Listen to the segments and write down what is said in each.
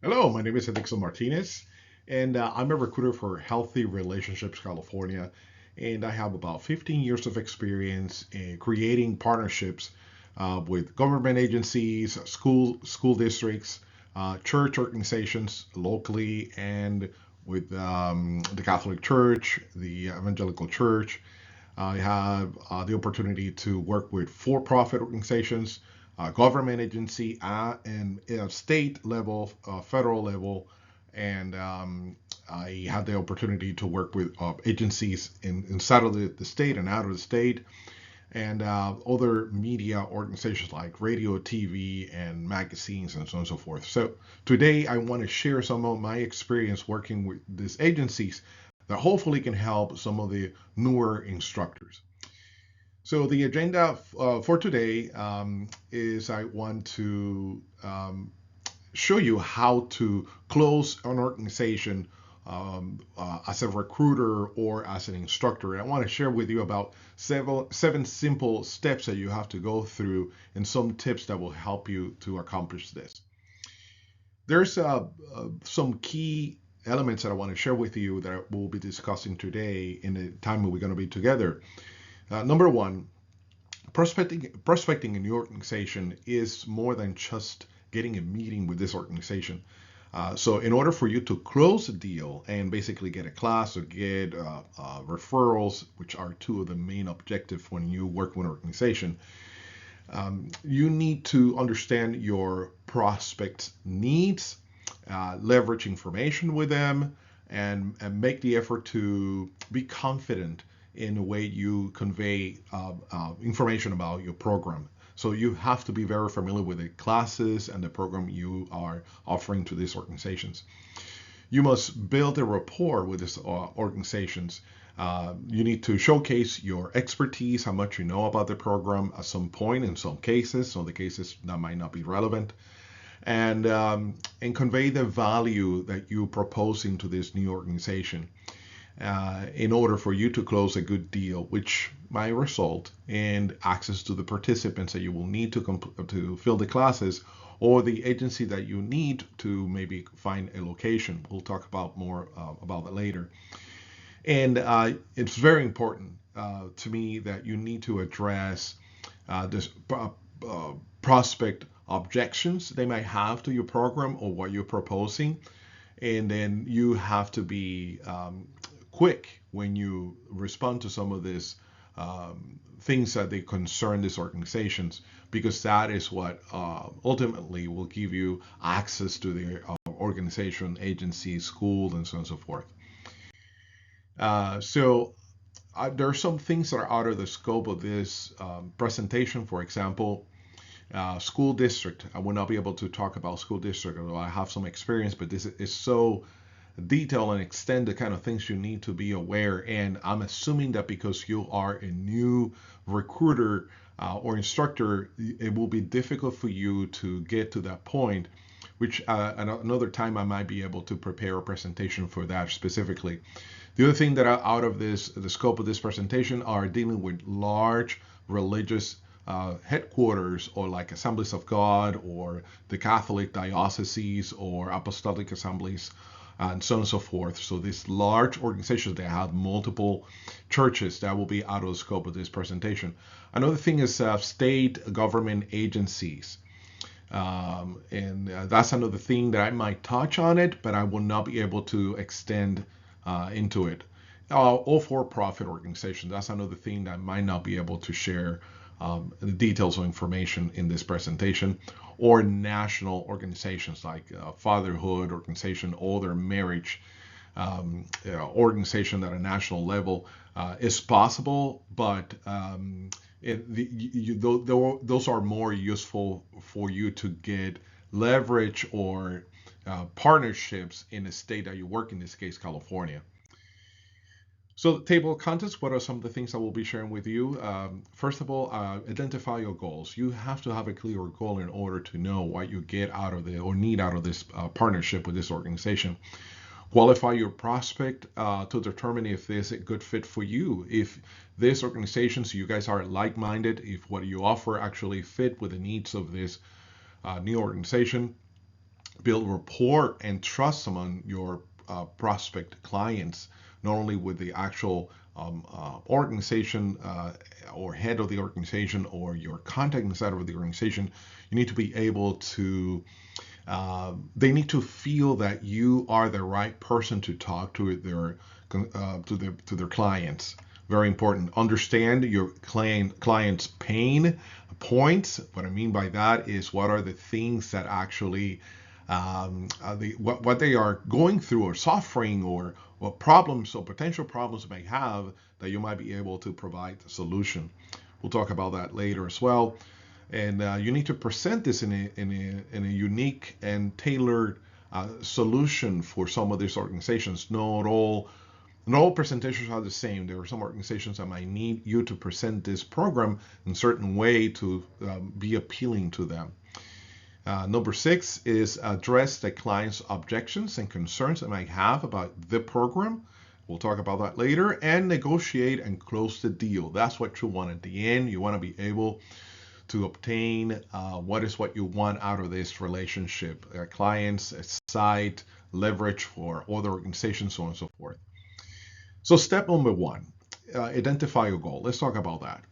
Hello, my name is Edixon Martinez, and I'm a recruiter for Healthy Relationships California. And I have about 15 years of experience in creating partnerships with government agencies, school districts, church organizations locally, and with the Catholic Church, the Evangelical Church. I have the opportunity to work with for-profit organizations, government agency, and state level, federal level, and I had the opportunity to work with agencies inside of the state and out of the state, and other media organizations like radio, TV, and magazines, and so on and so forth. So today I want to share some of my experience working with these agencies that hopefully can help some of the newer instructors. So the agenda for today is I want to show you how to close an organization as a recruiter or as an instructor. And I want to share with you about seven simple steps that you have to go through and some tips that will help you to accomplish this. There's some key elements that I want to share with you that we'll be discussing today in the time we're going to be together. Number one, prospecting in your organization is more than just getting a meeting with this organization. So in order for you to close a deal and basically get a class or get referrals, which are two of the main objectives when you work with an organization, you need to understand your prospect's needs, leverage information with them, and make the effort to be confident in the way you convey information about your program. So you have to be very familiar with the classes and the program you are offering to these organizations. You must build a rapport with these organizations. You need to showcase your expertise, how much you know about the program at some point in some cases, so the cases that might not be relevant, and convey the value that you propose into this new organization in order for you to close a good deal, which might result in access to the participants that you will need to fill the classes or the agency that you need to maybe find a location. We'll talk about more about that later. And it's very important to me that you need to address this prospect objections they might have to your program or what you're proposing. And then you have to be quick when you respond to some of these things that they concern these organizations, because that is what ultimately will give you access to the organization, agency, school, and so on and so forth. So there are some things that are out of the scope of this presentation. For example, school district. I will not be able to talk about school district, although I have some experience, but this is so detailed and extend the kind of things you need to be aware. And I'm assuming that because you are a new recruiter or instructor, it will be difficult for you to get to that point, which another time I might be able to prepare a presentation for that specifically. The other thing that are out of the scope of this presentation are dealing with large religious headquarters, or like Assemblies of God or the Catholic dioceses or apostolic assemblies and so on and so forth. So these large organizations that have multiple churches, that will be out of the scope of this presentation. Another thing is state government agencies. And that's another thing that I might touch on it, but I will not be able to extend into it. All for-profit organizations, that's another thing that I might not be able to share the details of information in this presentation, or national organizations like fatherhood organization, older marriage organization at a national level is possible, but those are more useful for you to get leverage or partnerships in the state that you work, in this case, California. So, the table of contents, what are some of the things I will be sharing with you? First of all, identify your goals. You have to have a clear goal in order to know what you get out of the or need out of this partnership with this organization. Qualify your prospect to determine if this is a good fit for you. If this organization, so you guys are like-minded, if what you offer actually fit with the needs of this new organization. build rapport and trust among your prospect clients, not only with the actual organization or head of the organization or your contact inside of the organization. You need to be able to they need to feel that you are the right person to talk to to their clients. Very important. Understand your client's pain points. What I mean by that is what are the things that actually what they are going through or suffering, or what problems or potential problems they may have, that you might be able to provide a solution. We'll talk about that later as well. And you need to present this in a unique and tailored solution for some of these organizations. Not all presentations are the same. There are some organizations that might need you to present this program in a certain way to be appealing to them. Number 6 is address the client's objections and concerns they might have about the program. We'll talk about that later. And negotiate and close the deal. That's what you want at the end. You want to be able to obtain what you want out of this relationship. Clients, a site, leverage for other organizations, so on and so forth. So step number 1, identify your goal. Let's talk about that.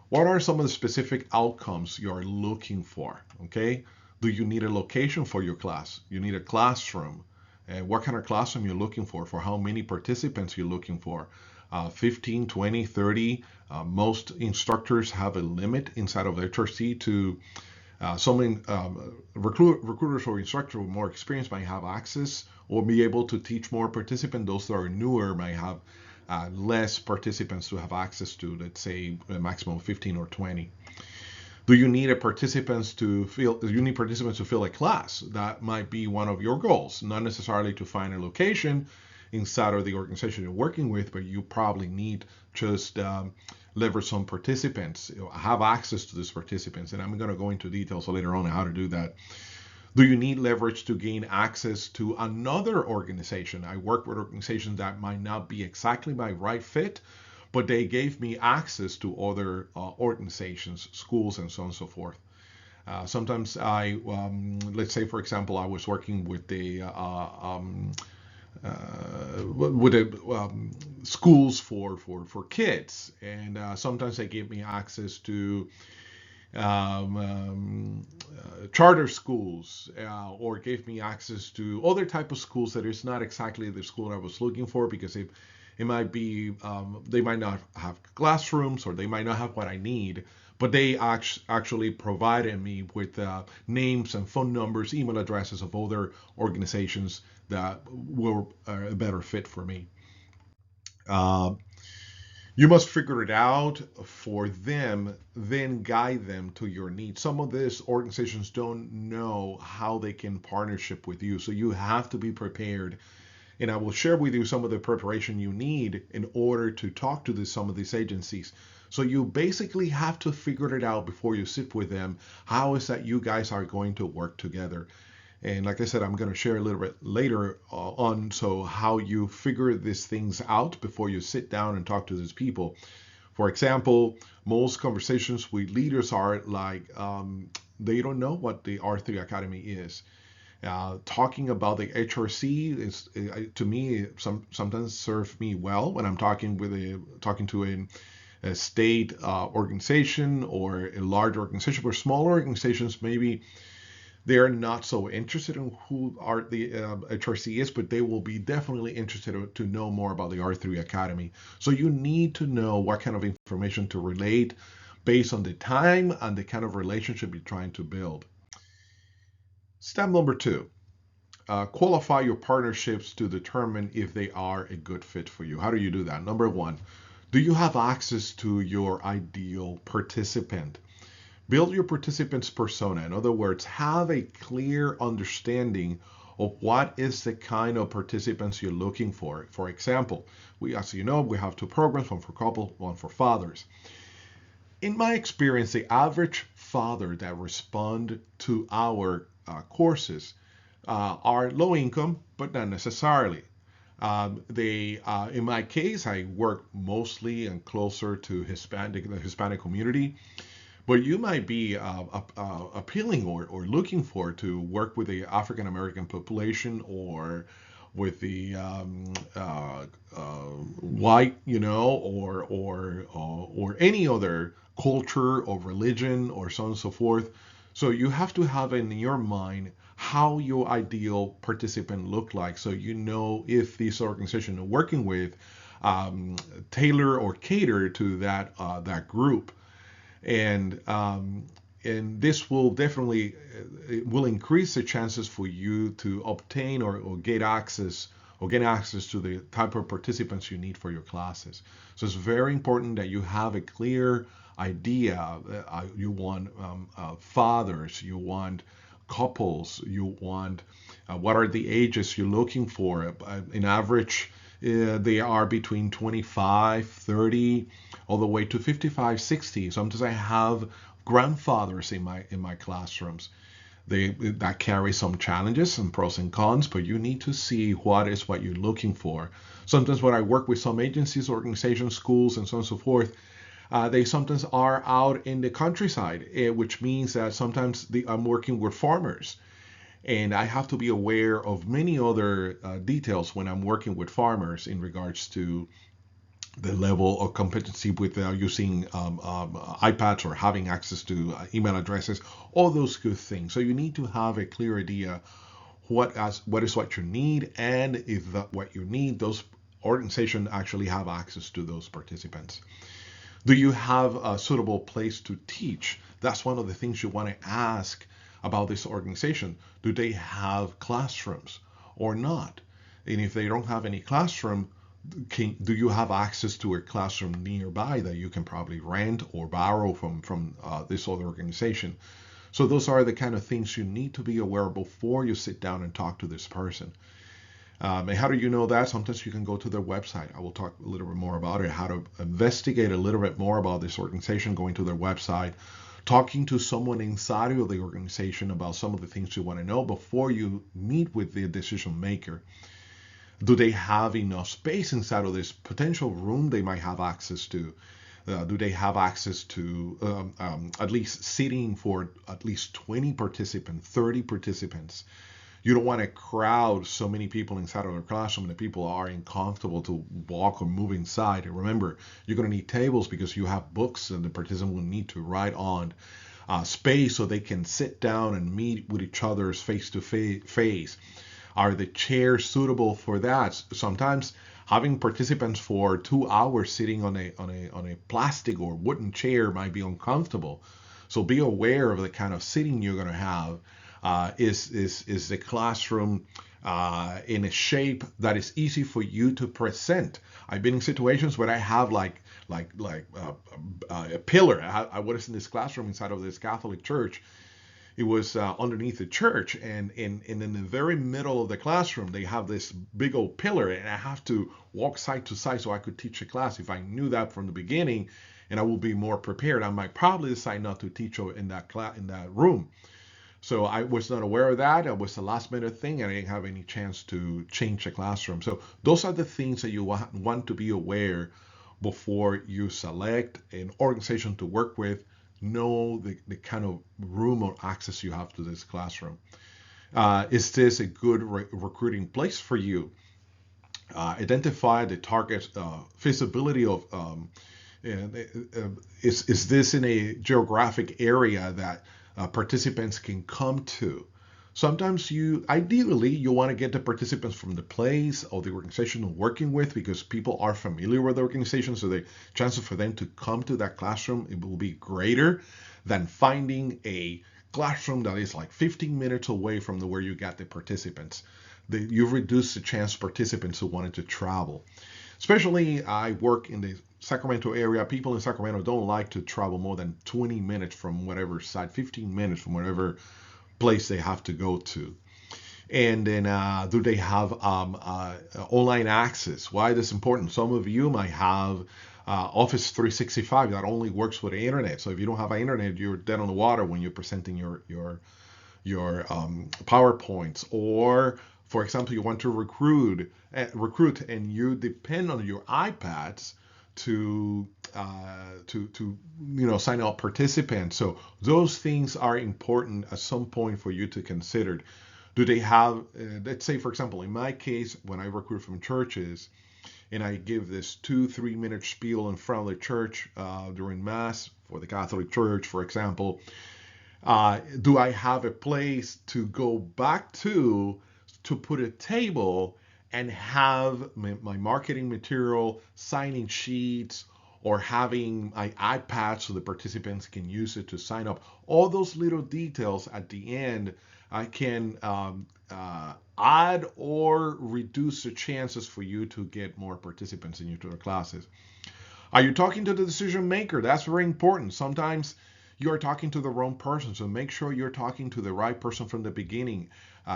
What are some of the specific outcomes you are looking for? Okay. Do you need a location for your class? You need a classroom. What kind of classroom you're looking for? For how many participants you're looking for? 15, 20, 30. Most instructors have a limit inside of HRC to some recruiters or instructors with more experience might have access or be able to teach more participants. Those that are newer might have less participants to have access to, let's say a maximum of 15 or 20. Do you need participants to fill a class? That might be one of your goals, not necessarily to find a location inside of the organization you're working with, but you probably need just leverage some participants, have access to these participants. And I'm going to go into details later on how to do that. Do you need leverage to gain access to another organization? I work with organizations that might not be exactly my right fit, but they gave me access to other organizations, schools, and so on and so forth. Sometimes let's say, for example, I was working with the schools for kids, and sometimes they gave me access to charter schools, or gave me access to other type of schools that is not exactly the school I was looking for, because it might be they might not have classrooms, or they might not have what I need, but they actually provided me with names and phone numbers, email addresses of other organizations that were a better fit for me. You must figure it out for them, then guide them to your needs. Some of these organizations don't know how they can partnership with you, so you have to be prepared. And I will share with you some of the preparation you need in order to talk to some of these agencies. So you basically have to figure it out before you sit with them. How is that you guys are going to work together? And like I said, I'm going to share a little bit later on so how you figure these things out before you sit down and talk to these people. For example, most conversations with leaders are like they don't know what the R3 Academy is. Talking about the HRC is, to me, sometimes serves me well when I'm talking to a state organization or a large organization. For smaller organizations, maybe they're not so interested in who the HRC is, but they will be definitely interested to know more about the R3 Academy. So you need to know what kind of information to relate based on the time and the kind of relationship you're trying to build. Step number 2, qualify your partnerships to determine if they are a good fit for you. How do you do that? Number 1, do you have access to your ideal participant? Build your participant's persona. In other words, have a clear understanding of what is the kind of participants you're looking for. For example, as you know, we have 2 programs, one for couples, one for fathers. In my experience, the average father that respond to our courses are low income, but not necessarily. In my case, I work mostly and closer to the Hispanic community. what you might be appealing or looking for to work with the African American population or with the white, or any other culture or religion or so on and so forth. So you have to have in your mind how your ideal participant look like, so you know if this organization you're working with um, tailor or cater to that group, and and this will definitely it will increase the chances for you to obtain or get access to the type of participants you need for your classes. So it's very important that you have a clear idea. You want fathers, you want couples, you want what are the ages you're looking for. In average, they are between 25, 30, all the way to 55, 60. Sometimes I have grandfathers in my classrooms. That carry some challenges and pros and cons, but you need to see what you're looking for. Sometimes when I work with some agencies, organizations, schools, and so on and so forth, they sometimes are out in the countryside, which means that sometimes I'm working with farmers, and I have to be aware of many other details when I'm working with farmers in regards to the level of competency with using iPads or having access to email addresses, all those good things. So you need to have a clear idea what is what you need, and if what you need, those organizations actually have access to those participants. Do you have a suitable place to teach? That's one of the things you want to ask about this organization. Do they have classrooms or not? And if they don't have any classroom, do you have access to a classroom nearby that you can probably rent or borrow from this other organization? So those are the kind of things you need to be aware of before you sit down and talk to this person. And how do you know that? Sometimes you can go to their website. I will talk a little bit more about it, how to investigate a little bit more about this organization, going to their website, talking to someone inside of the organization about some of the things you want to know before you meet with the decision maker. Do they have enough space inside of this potential room they might have access to? Do they have access to at least seating for at least 20 participants, 30 participants? You don't want to crowd so many people inside of a classroom that people are uncomfortable to walk or move inside. And remember, you're going to need tables because you have books and the participant will need to write on space so they can sit down and meet with each other's face to face. Are the chairs suitable for that? Sometimes having participants for 2 hours sitting on a plastic or wooden chair might be uncomfortable. So be aware of the kind of sitting you're going to have. Is the classroom in a shape that is easy for you to present? I've been in situations where I have a pillar. I was in this classroom inside of this Catholic church. It was underneath the church, and in the very middle of the classroom they have this big old pillar, and I have to walk side to side so I could teach a class. If I knew that from the beginning and I would be more prepared, I might probably decide not to teach in that room. So I was not aware of that. It was a last minute thing, and I didn't have any chance to change the classroom. So those are the things that you want to be aware before you select an organization to work with. Know the kind of room or access you have to this classroom. Is this a good recruiting place for you? Identify the target feasibility of is this in a geographic area that participants can come to? Sometimes ideally you want to get the participants from the place or the organization you're working with, because people are familiar with the organization, so the chances for them to come to that classroom, it will be greater than finding a classroom that is like 15 minutes away from where you got the participants. You reduce the chance of participants who wanted to travel. Especially I work in the Sacramento area. People in Sacramento don't like to travel more than 20 minutes from whatever side, 15 minutes from whatever place they have to go to. And then do they have online access? Why is this important? Some of you might have Office 365 that only works with the internet. So if you don't have internet, you're dead on the water when you're presenting your PowerPoints. Or for example, you want to recruit and you depend on your iPads to sign up participants. So those things are important at some point for you to consider. Do they have, let's say, for example, in my case, when I recruit from churches and I give this 2-3 minute spiel in front of the church during Mass for the Catholic Church, for example, do I have a place to go back to put a table and have my marketing material, signing sheets, or having my iPad so the participants can use it to sign up? All those little details at the end, I can add or reduce the chances for you to get more participants in your classes. Are you talking to the decision maker? That's very important. Sometimes you are talking to the wrong person, so make sure you're talking to the right person from the beginning.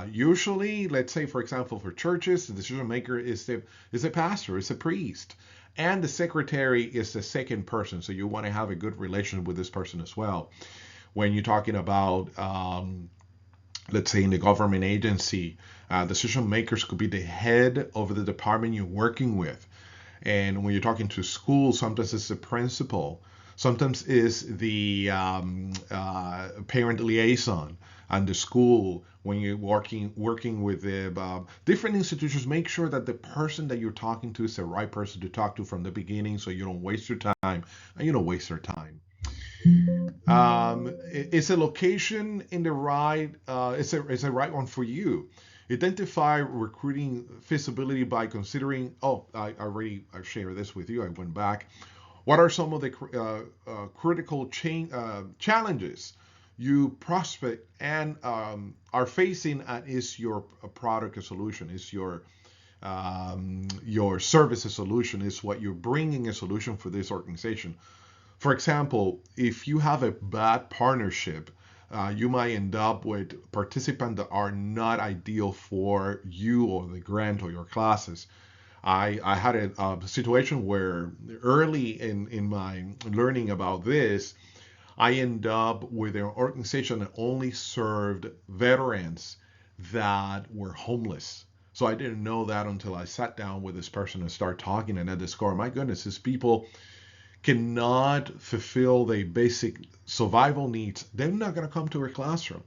Usually, let's say, for example, for churches, the decision maker is a pastor, is a priest, and the secretary is the second person. So you want to have a good relation with this person as well. When you're talking about, let's say, in the government agency, decision makers could be the head of the department you're working with. And when you're talking to schools, sometimes it's the principal, sometimes it's the parent liaison and the school. When you're working with the different institutions, make sure that the person that you're talking to is the right person to talk to from the beginning, so you don't waste your time and you don't waste their time. Is a location in the right? It's a right one for you. Identify recruiting feasibility by considering. Oh, I shared this with you. I went back. What are some of the critical challenges you prospect and are facing? And is your product a solution? Is your service a solution? Is what you're bringing a solution for this organization? For example, if you have a bad partnership, you might end up with participants that are not ideal for you or the grant or your classes. I had a situation where early in my learning about this, I ended up with an organization that only served veterans that were homeless. So I didn't know that until I sat down with this person and started talking, and I discovered, my goodness, these people cannot fulfill their basic survival needs. They're not going to come to a classroom.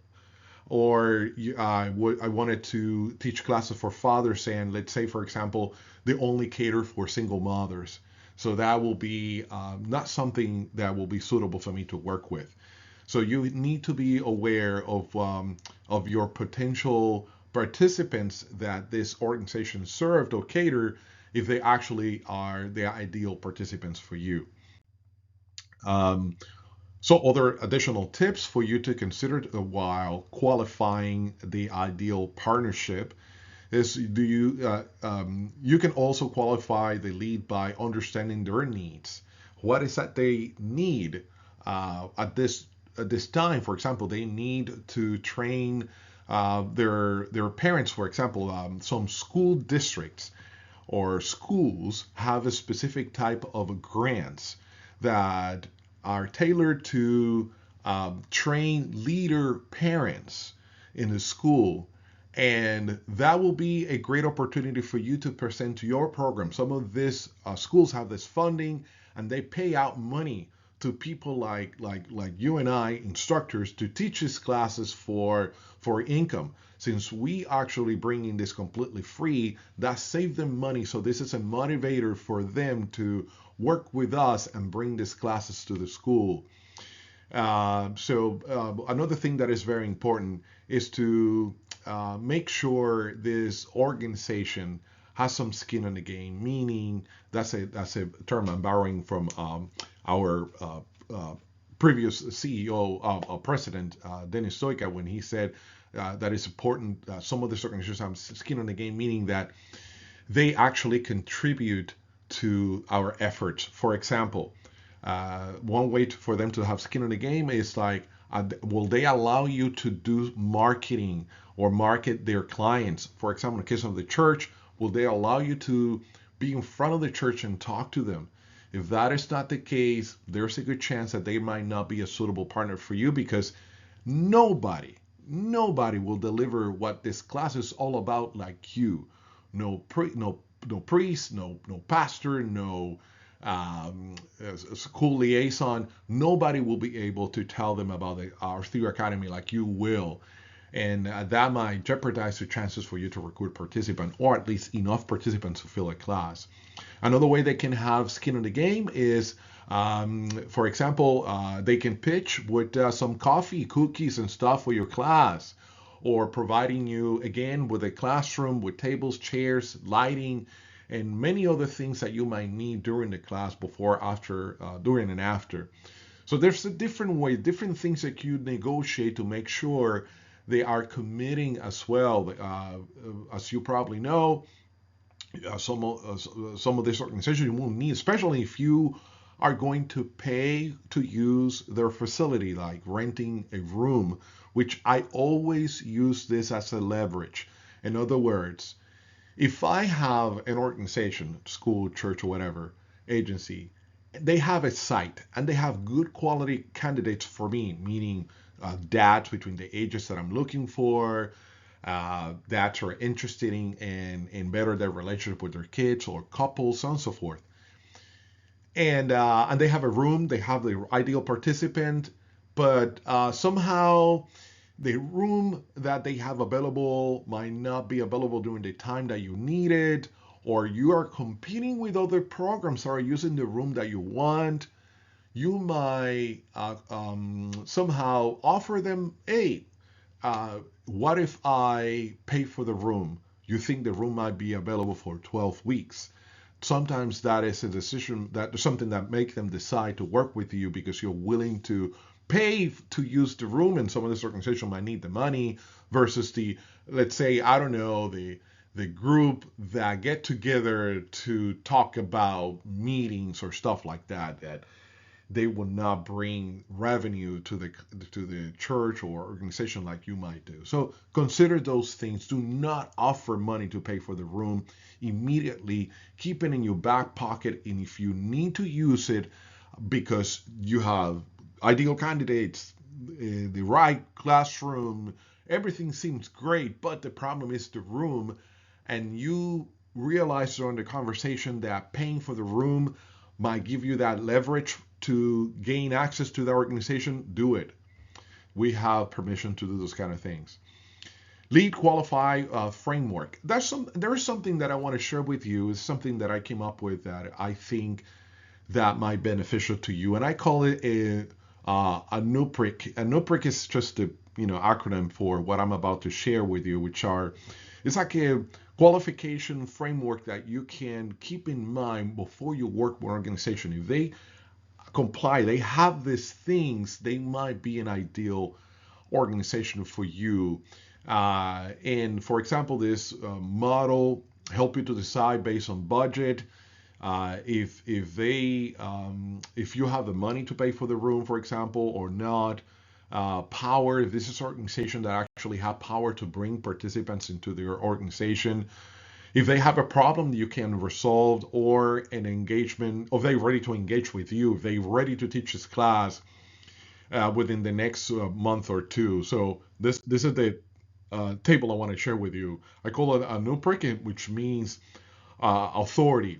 Or I wanted to teach classes for fathers, and let's say, for example, they only cater for single mothers. So that will be not something that will be suitable for me to work with. So you need to be aware of your potential participants that this organization served or cater, if they actually are the ideal participants for you. Um, so other additional tips for you to consider while qualifying the ideal partnership is, you can also qualify the lead by understanding their needs. What is that they need at this time? For example, they need to train their parents. For example, some school districts or schools have a specific type of grants that are tailored to train leader parents in the school. And that will be a great opportunity for you to present to your program. Some of these schools have this funding, and they pay out money to people like you and I, instructors, to teach these classes for income. Since we actually bringing this completely free, that saves them money. So this is a motivator for them to work with us and bring these classes to the school. Another thing that is very important is to make sure this organization has some skin in the game. Meaning, that's a term I'm borrowing from our previous CEO, President Dennis Stoika, when he said that it's important. Some of these organizations have skin in the game, meaning that they actually contribute to our efforts. For example, one way for them to have skin in the game is like, will they allow you to do marketing or market their clients? For example, in the case of the church, will they allow you to be in front of the church and talk to them? If that is not the case, there's a good chance that they might not be a suitable partner for you, because nobody will deliver what this class is all about like you. No priest, no pastor, no school liaison, nobody will be able to tell them about our theory academy like you will. And that might jeopardize the chances for you to recruit participants, or at least enough participants to fill a class. Another way they can have skin in the game is, for example, they can pitch with some coffee, cookies, and stuff for your class, or providing you again with a classroom with tables, chairs, lighting, and many other things that you might need during the class, before, after, during, and after. So there's a different way, different things that you negotiate to make sure they are committing as well. As you probably know, some of these organizations you won't need, especially if you are going to pay to use their facility, like renting a room, which I always use this as a leverage. In other words, if I have an organization, school, church, or whatever, agency, they have a site and they have good quality candidates for me, meaning dads between the ages that I'm looking for, dads who are interested in better their relationship with their kids, or couples, so on and so forth. And they have a room, they have the ideal participant, but somehow the room that they have available might not be available during the time that you need it, or you are competing with other programs that are using the room that you want. You might somehow offer them, hey, what if I pay for the room? You think the room might be available for 12 weeks. Sometimes that is a decision, that something that makes them decide to work with you, because you're willing to pay to use the room, and some of this organization might need the money, versus the, let's say, I don't know, the group that get together to talk about meetings or stuff like that, that they will not bring revenue to the church or organization like you might do. So consider those things. Do not offer money to pay for the room immediately. Keep it in your back pocket, and if you need to use it because you have ideal candidates, the right classroom, everything seems great, but the problem is the room, and you realize during the conversation that paying for the room might give you that leverage to gain access to the organization, do it. We have permission to do those kind of things. Lead qualify framework. There is something that I want to share with you. Is something that I came up with that I think that might be beneficial to you, and I call it a NUPRIC. A NUPRIC is just a acronym for what I'm about to share with you, which are, it's like a qualification framework that you can keep in mind before you work with an organization. If they comply, they have these things, they might be an ideal organization for you. And for example, this model help you to decide based on budget. If you have the money to pay for the room, for example, or not. Power, if this is an organization that actually have power to bring participants into their organization. If they have a problem you can resolve, or an engagement, or they're ready to engage with you, if they're ready to teach this class within the next month or two. So this is the table I want to share with you. I call it a NUPRIC, which means authority.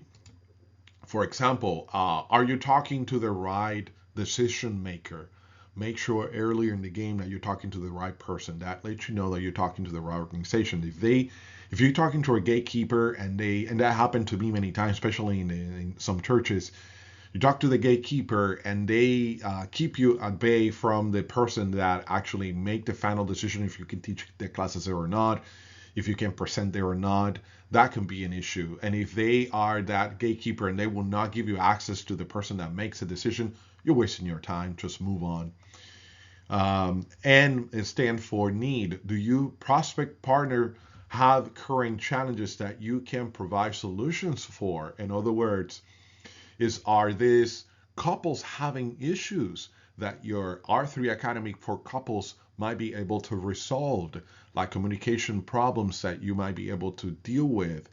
For example, are you talking to the right decision maker? Make sure earlier in the game that you're talking to the right person. That lets you know that you're talking to the right organization. If you're talking to a gatekeeper, and that happened to me many times, especially in some churches, you talk to the gatekeeper and they keep you at bay from the person that actually make the final decision if you can teach the classes there or not, if you can present there or not. That can be an issue. And if they are that gatekeeper and they will not give you access to the person that makes the decision, you're wasting your time. Just move on. And it stands for need. Do you prospect partner have current challenges that you can provide solutions for? In other words, are these couples having issues that your R3 Academy for couples might be able to resolve, like communication problems that you might be able to deal with?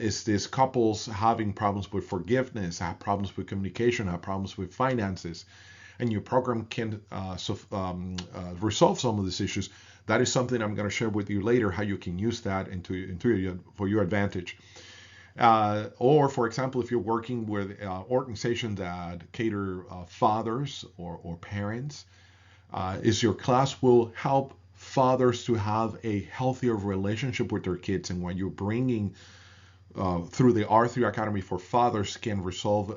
Is this couples having problems with forgiveness, have problems with communication, have problems with finances? And your program can resolve some of these issues. That is something I'm going to share with you later, how you can use that for your advantage. Or, for example, if you're working with organizations that cater fathers or parents, is your class will help fathers to have a healthier relationship with their kids. And what you're bringing through the R3 Academy for Fathers can resolve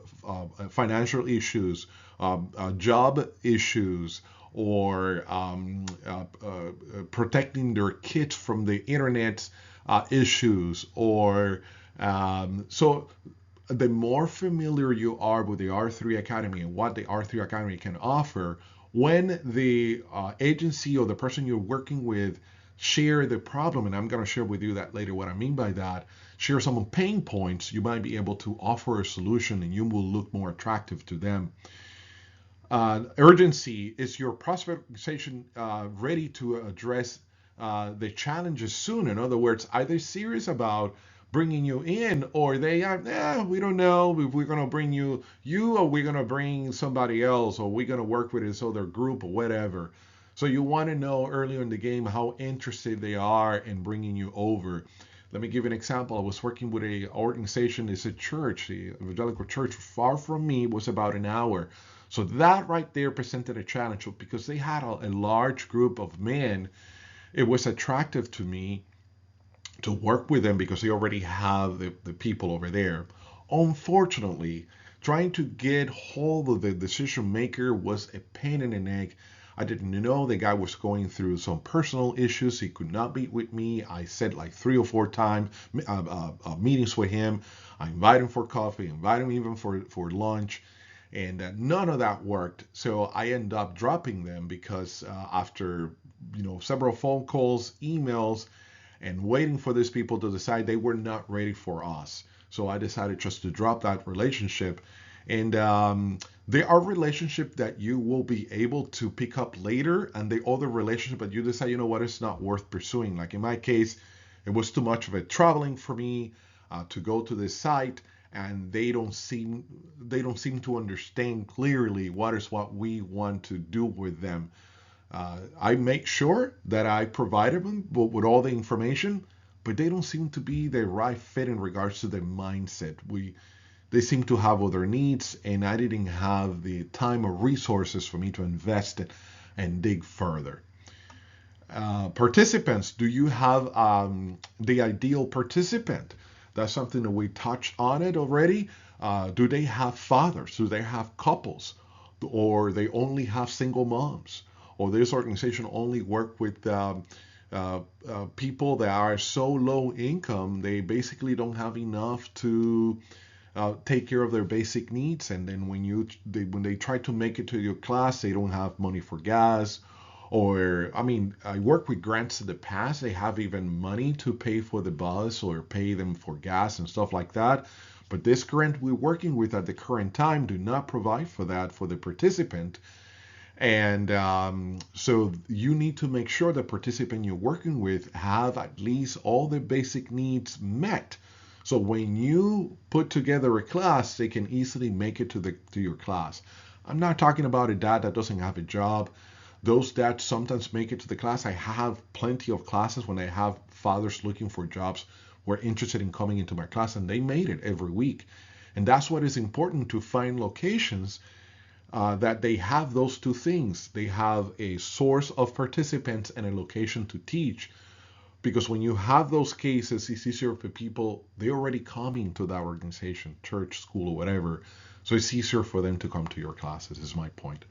financial issues, job issues, or protecting their kids from the internet issues, or so the more familiar you are with the R3 Academy and what the R3 Academy can offer, when the agency or the person you're working with share the problem, and I'm going to share with you that later what I mean by that, share some pain points, you might be able to offer a solution and you will look more attractive to them. Urgency is your prospectation ready to address the challenges soon. In other words, are they serious about bringing you in, or they are, we don't know if we're going to bring you, or we're going to bring somebody else, or we're going to work with this other group or whatever. So you want to know earlier in the game how interested they are in bringing you over. Let me give you an example. I was working with a organization, it's a church, the evangelical church, far from me, was about an hour. So that right there presented a challenge because they had a large group of men. It was attractive to me to work with them because they already have the people over there. Unfortunately, trying to get hold of the decision maker was a pain in the neck. I didn't know the guy was going through some personal issues. He could not meet with me. I said like 3 or 4 times meetings with him. I invited him for coffee, invited him even for lunch, and none of that worked. So I ended up dropping them because after several phone calls, emails, and waiting for these people to decide, they were not ready for us. So I decided just to drop that relationship. And there are relationships that you will be able to pick up later, and the other relationship that you decide, you know what, it's not worth pursuing. Like in my case, it was too much of a traveling for me to go to this site, and they don't seem to understand clearly what we want to do with them. I make sure that I provided them with all the information, but they don't seem to be the right fit in regards to their mindset. They seem to have other needs, and I didn't have the time or resources for me to invest and dig further. Participants, do you have the ideal participant? That's something that we touched on it already. Do they have fathers? Do they have couples? Or they only have single moms? Or this organization only work with people that are so low income, they basically don't have enough to take care of their basic needs. And then when they try to make it to your class, they don't have money for gas. Or, I mean, I work with grants in the past. They have even money to pay for the bus or pay them for gas and stuff like that. But this grant we're working with at the current time do not provide for that for the participant. And so you need to make sure the participant you're working with have at least all the basic needs met. So when you put together a class, they can easily make it to your class. I'm not talking about a dad that doesn't have a job. Those dads sometimes make it to the class. I have plenty of classes when I have fathers looking for jobs who are interested in coming into my class, and they made it every week. And that's what is important, to find locations that they have those two things. They have a source of participants and a location to teach. Because when you have those cases, it's easier for people, they're already coming to that organization, church, school, or whatever. So it's easier for them to come to your classes, is my point.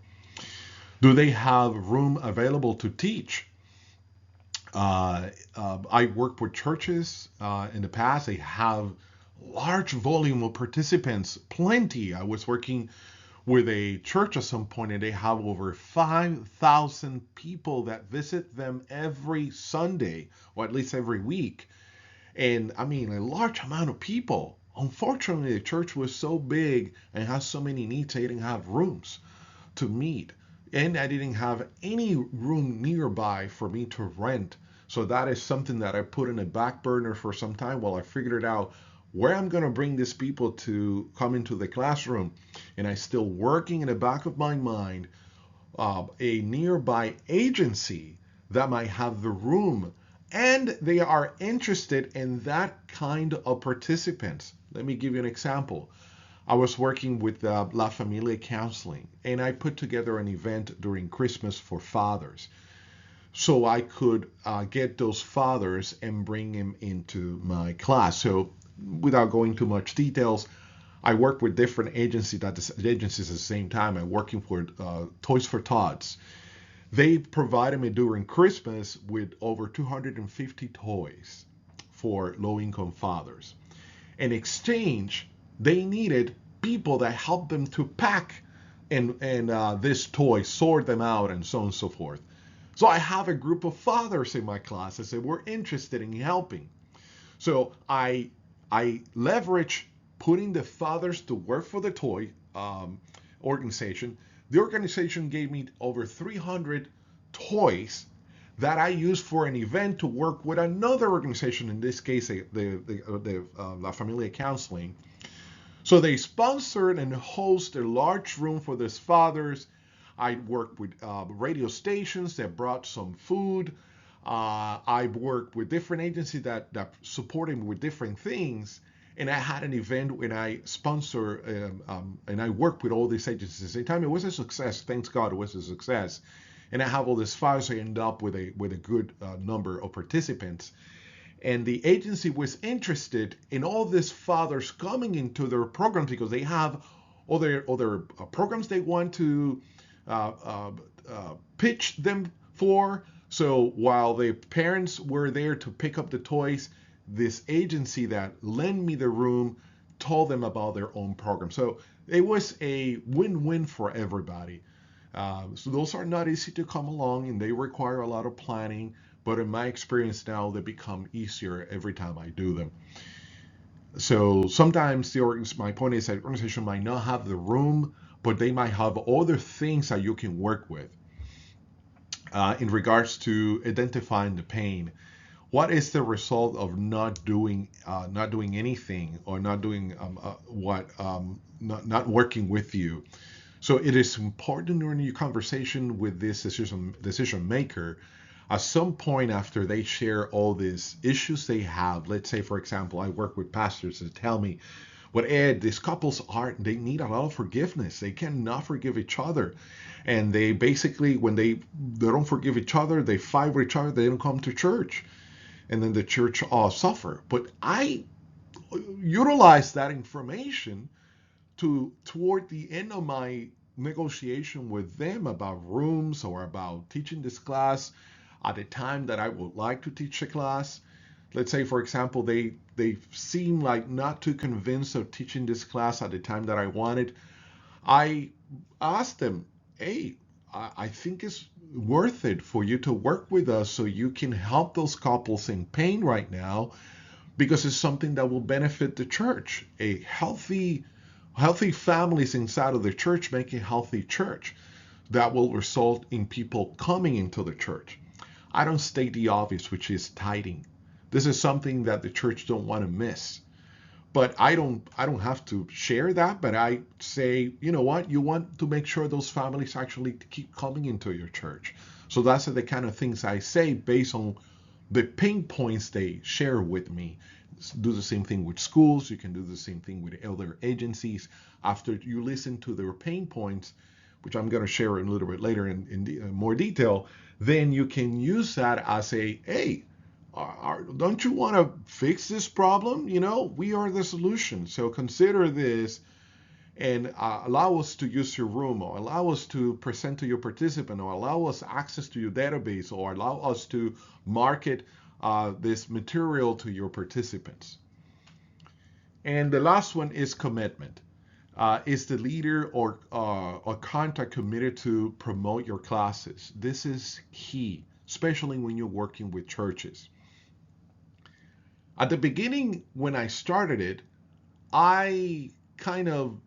Do they have room available to teach? I worked with churches in the past. They have large volume of participants, plenty. I was working with a church at some point, and they have over 5,000 people that visit them every Sunday, or at least every week. And I mean, a large amount of people. Unfortunately, the church was so big and has so many needs, they didn't have rooms to meet. And I didn't have any room nearby for me to rent. So that is something that I put in a back burner for some time while I figured out where I'm going to bring these people to come into the classroom. And I still working in the back of my mind a nearby agency that might have the room and they are interested in that kind of participants. Let me give you an example. I was working with La Familia Counseling, and I put together an event during Christmas for fathers. So I could get those fathers and bring them into my class. So without going too much details, I work with different agencies at the same time. I'm working for Toys for Tots. They provided me during Christmas with over 250 toys for low-income fathers. In exchange, they needed people that helped them to pack and this toy, sort them out, and so on and so forth. So I have a group of fathers in my class that said we're interested in helping. So I leverage putting the fathers to work for the toy organization. The organization gave me over 300 toys that I used for an event to work with another organization, in this case, the La Familia Counseling. So they sponsored and host a large room for these fathers. I worked with radio stations that brought some food. I worked with different agencies that supported me with different things. And I had an event when I sponsor and I worked with all these agencies at the same time. It was a success. Thanks God, it was a success. And I have all these files. I end up with a good number of participants. And the agency was interested in all these fathers coming into their programs because they have other programs they want to pitch them for. So while the parents were there to pick up the toys, this agency that lent me the room told them about their own program. So it was a win-win for everybody. So those are not easy to come along, and they require a lot of planning. But in my experience now, they become easier every time I do them. So sometimes my point is that the organization might not have the room, but they might have other things that you can work with in regards to identifying the pain. What is the result of not doing anything, or not doing not working with you? So it is important during your conversation with this decision maker, at some point after they share all these issues they have. Let's say, for example, I work with pastors that tell me, "Well, Ed, these couples they need a lot of forgiveness. They cannot forgive each other. And they basically, when they don't forgive each other, they fight with each other, they don't come to church. And then the church suffer." But I utilize that information toward the end of my negotiation with them about rooms or about teaching this class at the time that I would like to teach the class. Let's say, for example, they seem like not too convinced of teaching this class at the time that I wanted. I asked them, "Hey, I think it's worth it for you to work with us so you can help those couples in pain right now, because it's something that will benefit the church. A healthy families inside of the church make a healthy church that will result in people coming into the church." I don't state the obvious, which is tithing. This is something that the church don't want to miss. But I don't have to share that, but I say, you know what, you want to make sure those families actually keep coming into your church. So that's the kind of things I say based on the pain points they share with me. Do the same thing with schools. You can do the same thing with other agencies. After you listen to their pain points, which I'm going to share a little bit later in more detail, then you can use that as a, "Hey, don't you want to fix this problem? You know, we are the solution. So consider this and allow us to use your room, or allow us to present to your participant, or allow us access to your database, or allow us to market this material to your participants." And the last one is commitment. Is the leader or contact committed to promote your classes? This is key, especially when you're working with churches. At the beginning, when I started it, I kind of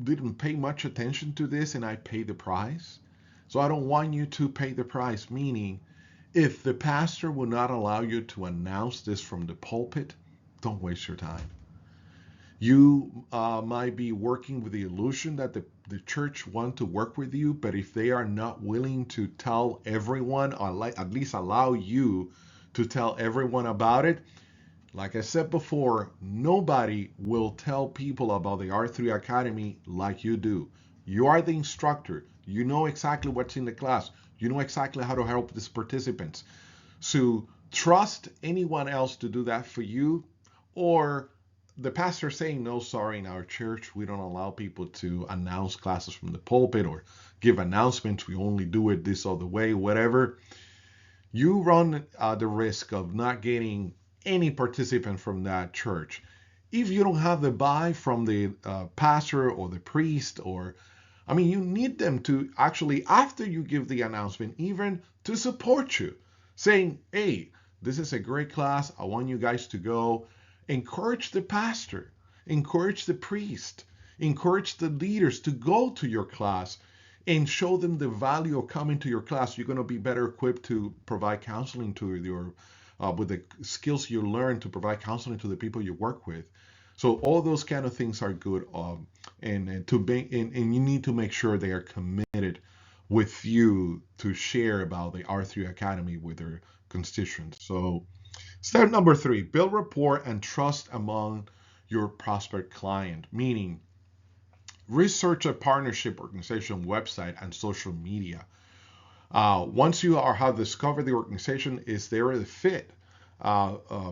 didn't pay much attention to this, and I paid the price. So I don't want you to pay the price, meaning if the pastor will not allow you to announce this from the pulpit, don't waste your time. You might be working with the illusion that the church want to work with you, but if they are not willing to tell everyone, or at least allow you to tell everyone about it. Like I said before, nobody will tell people about the R3 Academy like you do. You are the instructor. You know exactly what's in the class. You know exactly how to help these participants. So trust anyone else to do that for you, or the pastor saying, no, sorry, in our church, we don't allow people to announce classes from the pulpit or give announcements. We only do it this other way, whatever. You run the risk of not getting any participant from that church. If you don't have the buy from the pastor or the priest, or, I mean, you need them to actually, after you give the announcement, even to support you, saying, hey, this is a great class. I want you guys to go. Encourage the pastor, encourage the priest, encourage the leaders to go to your class and show them the value of coming to your class. You're going to be better equipped to provide counseling to your with the skills you learn to provide counseling to the people you work with. So all those kind of things are good, and to be and you need to make sure they are committed with you to share about the R3 Academy with their constituents. So step number 3: build rapport and trust among your prospect client, meaning research a partnership organization website and social media. Once you have discovered the organization is there a fit,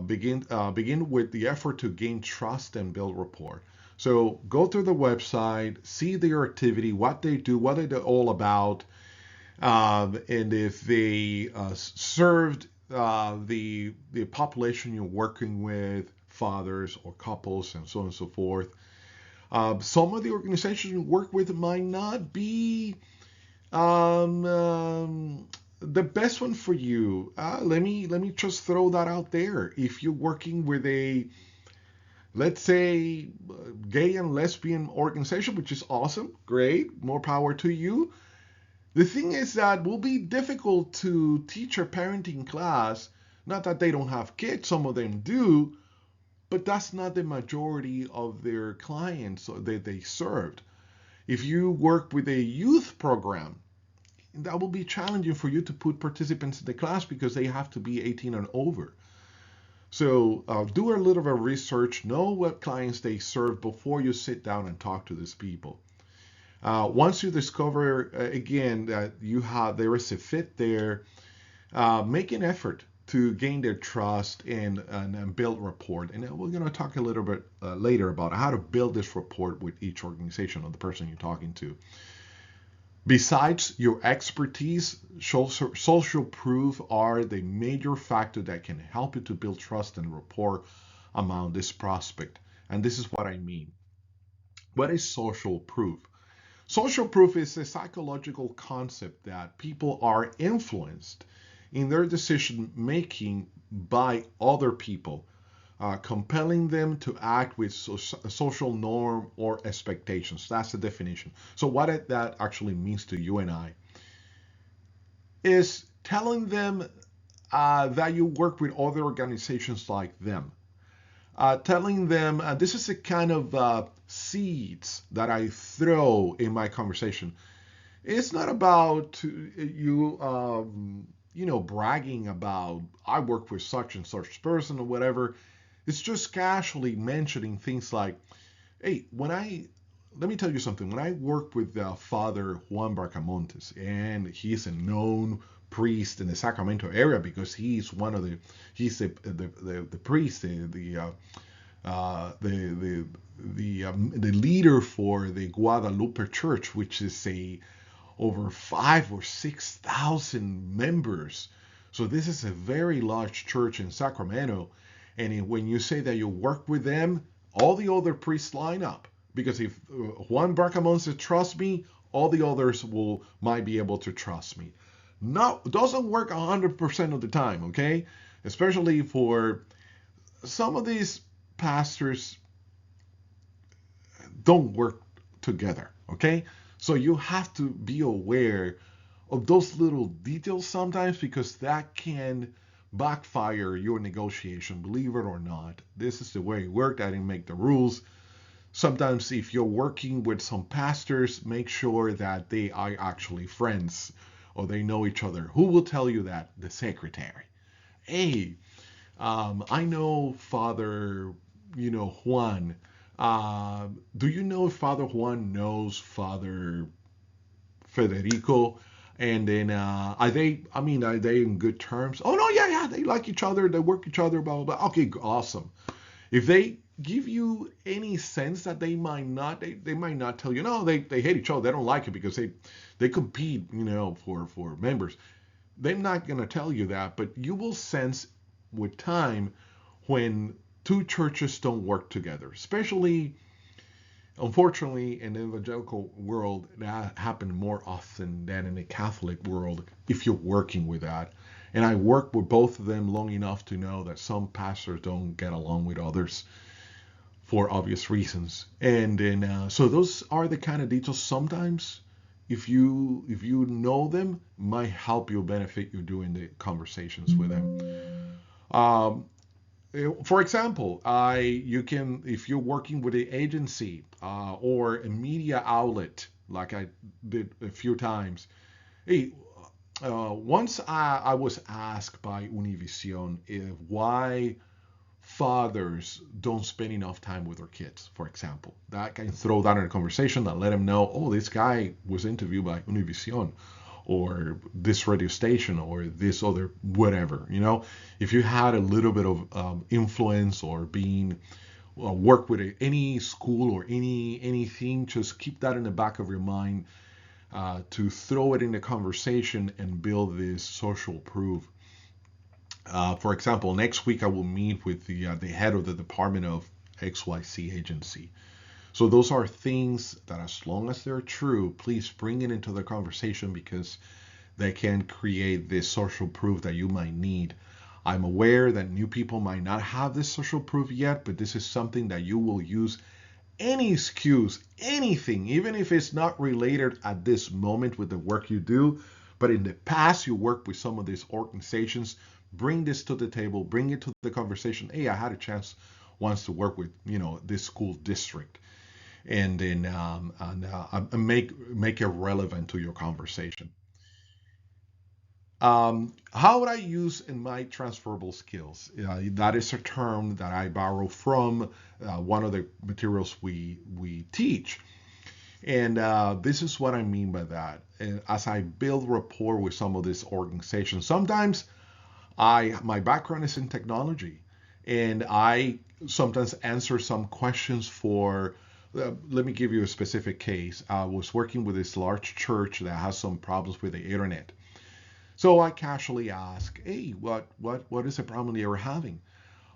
begin with the effort to gain trust and build rapport. So go through the website, see their activity, what they do, what they're all about, and if they served the population you're working with, fathers or couples, and so on and so forth. Some of the organizations you work with might not be the best one for you. Let me just throw that out there. If you're working with a, let's say, gay and lesbian organization, which is awesome, great, more power to you. The thing is that it will be difficult to teach a parenting class. Not that they don't have kids, some of them do, but that's not the majority of their clients that they served. If you work with a youth program, that will be challenging for you to put participants in the class because they have to be 18 and over. So do a little bit of research, know what clients they serve before you sit down and talk to these people. Once you discover, again, that there is a fit there, make an effort to gain their trust and build rapport. And we're going to talk a little bit later about how to build this rapport with each organization or the person you're talking to. Besides your expertise, social proof are the major factor that can help you to build trust and rapport among this prospect. And this is what I mean. What is social proof? Social proof is a psychological concept that people are influenced in their decision making by other people, compelling them to act with social norm or expectations. That's the definition. So what that actually means to you and I is telling them that you work with other organizations like them. Telling them this is a kind of seeds that I throw in my conversation. It's not about bragging about I work with such and such person or whatever. It's just casually mentioning things like, hey, let me tell you something. When I worked with Father Juan Barcamontes, and he's a known priest in the Sacramento area because he's the priest, the leader for the Guadalupe Church, which is over 5,000 or 6,000 members. So this is a very large church in Sacramento. And when you say that you work with them, all the other priests line up. Because if Juan Barcamontes trusts me, all the others might be able to trust me. No, doesn't work 100% of the time, okay? Especially for some of these pastors don't work together, okay? So you have to be aware of those little details sometimes because that can backfire your negotiation, believe it or not. This is the way it worked. I didn't make the rules. Sometimes if you're working with some pastors, make sure that they are actually friends or they know each other. Who will tell you that? The secretary. Hey, I know Father, Juan. Do you know if Father Juan knows Father Federico? And then are they in good terms? Oh no, yeah, yeah, they like each other, they work each other, blah blah blah. Okay, awesome. If they give you any sense that they might not tell you, no, they hate each other, they don't like it because they compete, for members. They're not gonna tell you that, but you will sense with time when two churches don't work together, especially unfortunately, in the evangelical world, that happens more often than in the Catholic world if you're working with that. And I worked with both of them long enough to know that some pastors don't get along with others for obvious reasons. And then, so those are the kind of details. Sometimes, if you know them, might help you benefit you doing the conversations with them. Um, for example, you can if you're working with an agency or a media outlet, like I did a few times. Hey, once I was asked by Univision why fathers don't spend enough time with their kids, for example. That can throw that in a conversation that let them know, oh, this guy was interviewed by Univision or this radio station or this other whatever. If you had a little bit of influence or being work with any school or anything, just keep that in the back of your mind to throw it in the conversation and build this social proof. For example, next week I will meet with the head of the department of XYZ agency. So those are things that, as long as they're true, please bring it into the conversation because they can create this social proof that you might need. I'm aware that new people might not have this social proof yet, but this is something that you will use any excuse, anything, even if it's not related at this moment with the work you do, but in the past you worked with some of these organizations, bring this to the table, bring it to the conversation. Hey, I had a chance once to work with, this school district, and then make it relevant to your conversation. How would I use in my transferable skills? That is a term that I borrow from one of the materials we teach. And this is what I mean by that. And as I build rapport with some of these organizations, sometimes my background is in technology, and I sometimes answer some questions for. Let me give you a specific case. I was working with this large church that has some problems with the internet. So I casually ask, "Hey, what is the problem they are having?"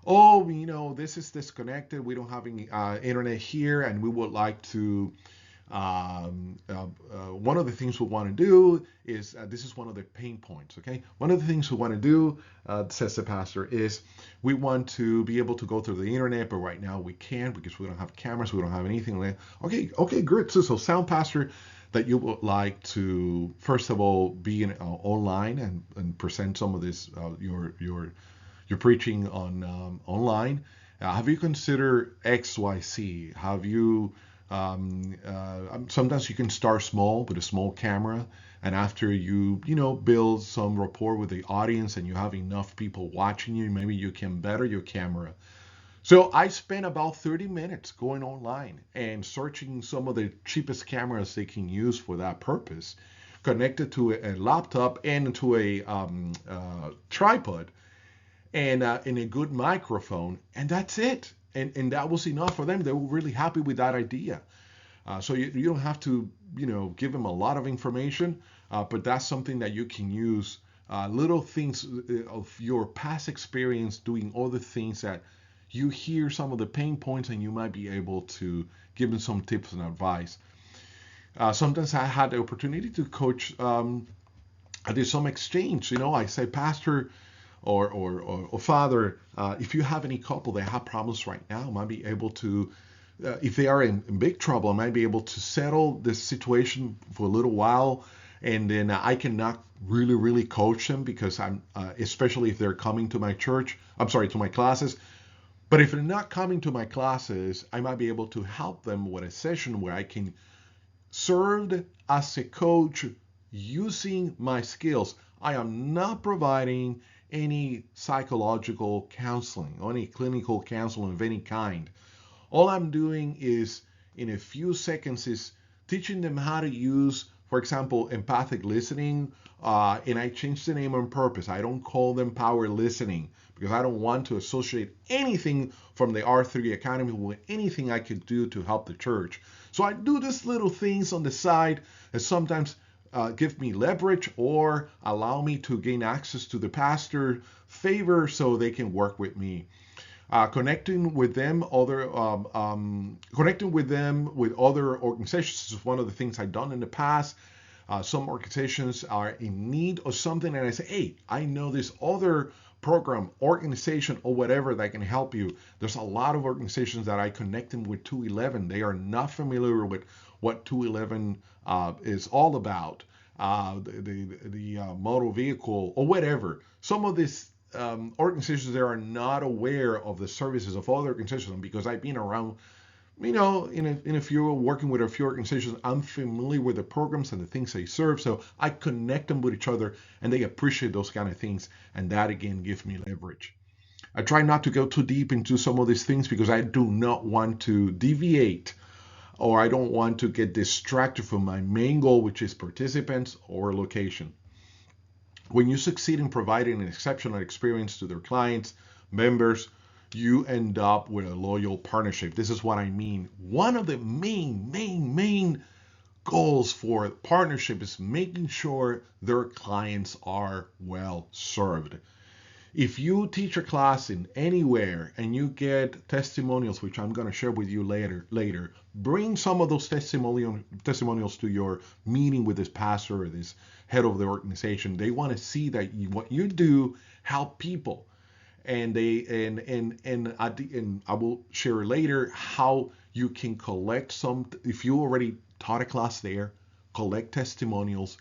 Oh, this is disconnected. We don't have any internet here, and we would like to. One of the things we want to do is this is one of the pain points. Okay, one of the things we want to do, says the pastor, is we want to be able to go through the internet, but right now we can't because we don't have cameras, we don't have anything like that. Okay, good. So sound, pastor, that you would like to first of all be online and present some of this your preaching on online. Have you considered XYZ? Have you sometimes you can start small with a small camera, and after you build some rapport with the audience and you have enough people watching you, maybe you can better your camera. So I spent about 30 minutes going online and searching some of the cheapest cameras they can use for that purpose, connected to a laptop and to a tripod, and in a good microphone, and that's it. And that was enough for them. They were really happy with that idea. So you don't have to, give them a lot of information, but that's something that you can use. Little things of your past experience doing other things that you hear some of the pain points and you might be able to give them some tips and advice. Sometimes I had the opportunity to coach. I did some exchange. I say, Pastor, or father, if you have any couple that have problems right now, I might be able to, if they are in big trouble, I might be able to settle this situation for a little while, and then I cannot really, really coach them because I'm, especially if they're coming to my church, I'm sorry, to my classes. But if they're not coming to my classes, I might be able to help them with a session where I can serve as a coach using my skills. I am not providing any psychological counseling or any clinical counseling of any kind. All I'm doing is, in a few seconds, is teaching them how to use, for example, empathic listening. And I changed the name on purpose. I don't call them power listening because I don't want to associate anything from the R3 Academy with anything I could do to help the church. So I do these little things on the side that sometimes give me leverage or allow me to gain access to the pastor favor so they can work with me. Connecting with them with other organizations is one of the things I've done in the past. Some organizations are in need of something, and I say, hey, I know this other program, organization, or whatever that can help you. There's a lot of organizations that I connect them with 211. They are not familiar with what 211 is all about, the motor vehicle or whatever. Some of these organizations there are not aware of the services of other organizations, and because I've been around, in a few working with a few organizations, I'm familiar with the programs and the things they serve. So I connect them with each other, and they appreciate those kind of things, and that again gives me leverage. I try not to go too deep into some of these things because I do not want to deviate or I don't want to get distracted from my main goal, which is participants or location. When you succeed in providing an exceptional experience to their clients, members, you end up with a loyal partnership. This is what I mean. One of the main goals for partnership is making sure their clients are well served. If you teach a class in anywhere and you get testimonials, which I'm going to share with you later, bring some of those testimonials to your meeting with this pastor or this head of the organization. They want to see that what you do help people, and I will share later how you can collect some. If you already taught a class there, collect testimonials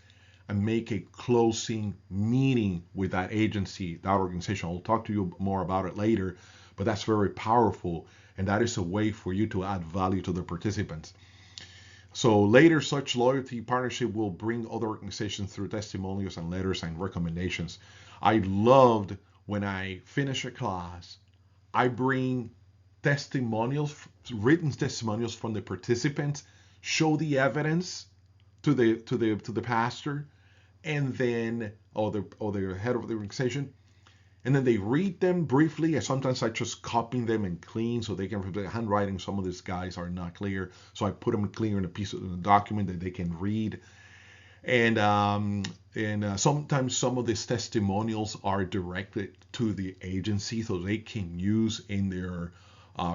and make a closing meeting with that agency, that organization. I'll talk to you more about it later, but that's very powerful, and that is a way for you to add value to the participants. So later, such loyalty partnership will bring other organizations through testimonials and letters and recommendations. I loved when I finish a class, I bring testimonials, written testimonials from the participants, show the evidence to the pastor, and then or the head of the organization, and then they read them briefly. And sometimes I just copy them and clean so they can. The handwriting, some of these guys are not clear, so I put them clear in a piece of the document that they can read. And sometimes some of these testimonials are directed to the agency, so they can use in their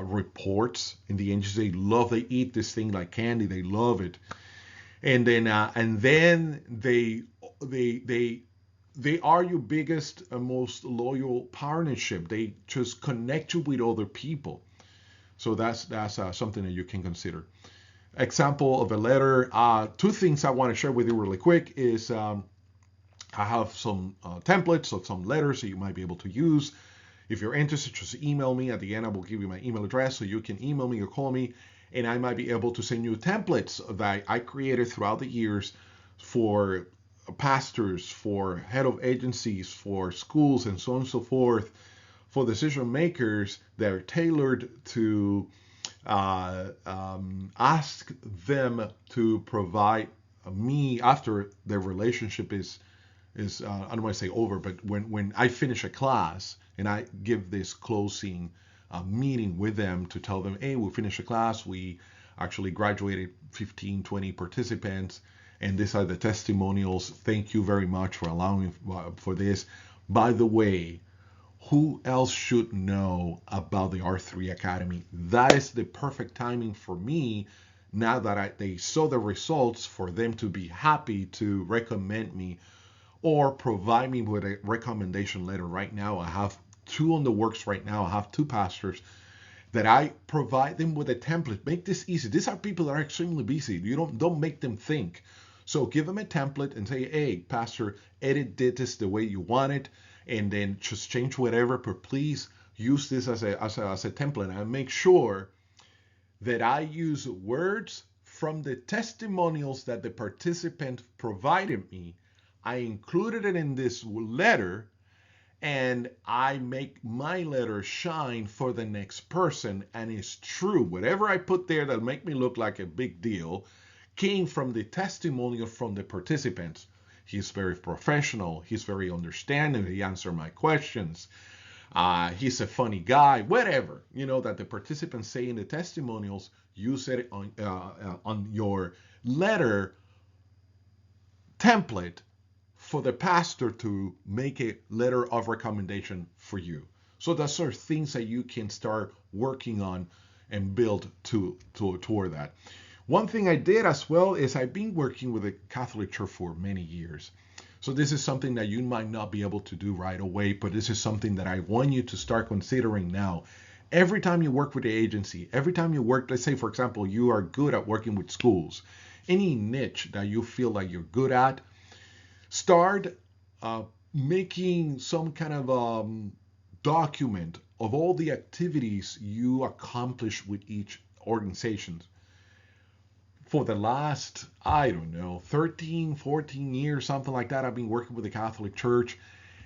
reports. In the agency, they eat this thing like candy. They love it. And then they are your biggest and most loyal partnership. They just connect you with other people. So that's something that you can consider. Example of a letter. Two things I want to share with you really quick is I have some templates of some letters that you might be able to use. If you're interested, just email me. At the end, I will give you my email address so you can email me or call me, and I might be able to send you templates that I created throughout the years for pastors, for head of agencies, for schools, and so on and so forth, for decision makers that are tailored to ask them to provide me after their relationship is I don't want to say over, but when I finish a class and I give this closing meeting with them to tell them, hey, we finished a class, we actually graduated 15, 20 participants, and these are the testimonials. Thank you very much for allowing for this. By the way, who else should know about the R3 Academy? That is the perfect timing for me now that they saw the results for them to be happy to recommend me or provide me with a recommendation letter. Right now, I have two on the works right now. I have two pastors that I provide them with a template. Make this easy. These are people that are extremely busy. You don't make them think. So give them a template and say, hey, pastor, edit this the way you want it, and then just change whatever, but please use this as a template. And make sure that I use words from the testimonials that the participant provided me. I included it in this letter, and I make my letter shine for the next person. And it's true. Whatever I put there that make me look like a big deal came from the testimonial from the participants. He's very professional. He's very understanding. He answered my questions. He's a funny guy. Whatever that the participants say in the testimonials, you said it on your letter template for the pastor to make a letter of recommendation for you. So those are things that you can start working on and build toward that. One thing I did as well is I've been working with the Catholic Church for many years. So this is something that you might not be able to do right away, but this is something that I want you to start considering now. Every time you work with the agency, every time you work, let's say, for example, you are good at working with schools, any niche that you feel like you're good at, start making some kind of document of all the activities you accomplish with each organization. For the last, I don't know, 13, 14 years, something like that, I've been working with the Catholic Church,